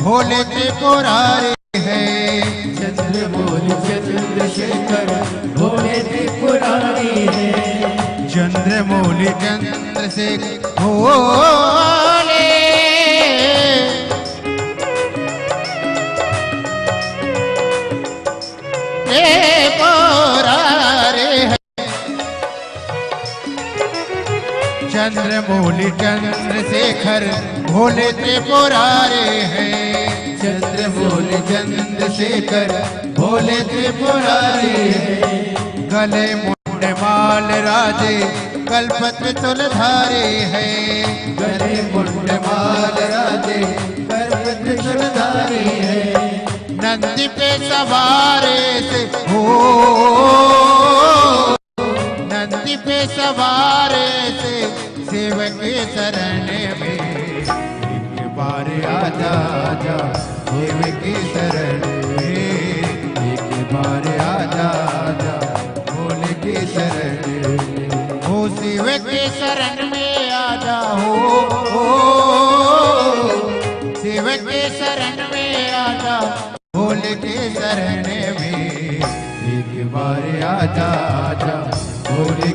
भोले त्रिपुरारी है, चंद्रमौली चंद्रशेखर भोले त्रिपुरारी है, चंद्रमौली चंद्रशेखर भोले त्रिपुरारी है, चंद्रमौली चंद्रशेखर भोले त्रिपुरारी है, चंद्रमौली चंद्रशेखर भोले त्रिपुरारी है, गले मुंड माल राजे कल्पत्र तुलधारी है, गले मुंड माल राजे कल्पत्र तुलधारी है, नंदी पे सवारे से हो, नंदी पे सवारे से सेवक के शरण में एक बार बार आजा आजा शिव की शरण में, एक बार आजा आजा भोले की शरण में। हो शिव के शरण में आजा हो शिव के शरण में आजा भोले के शरण में, एक बार आजा आजा भोले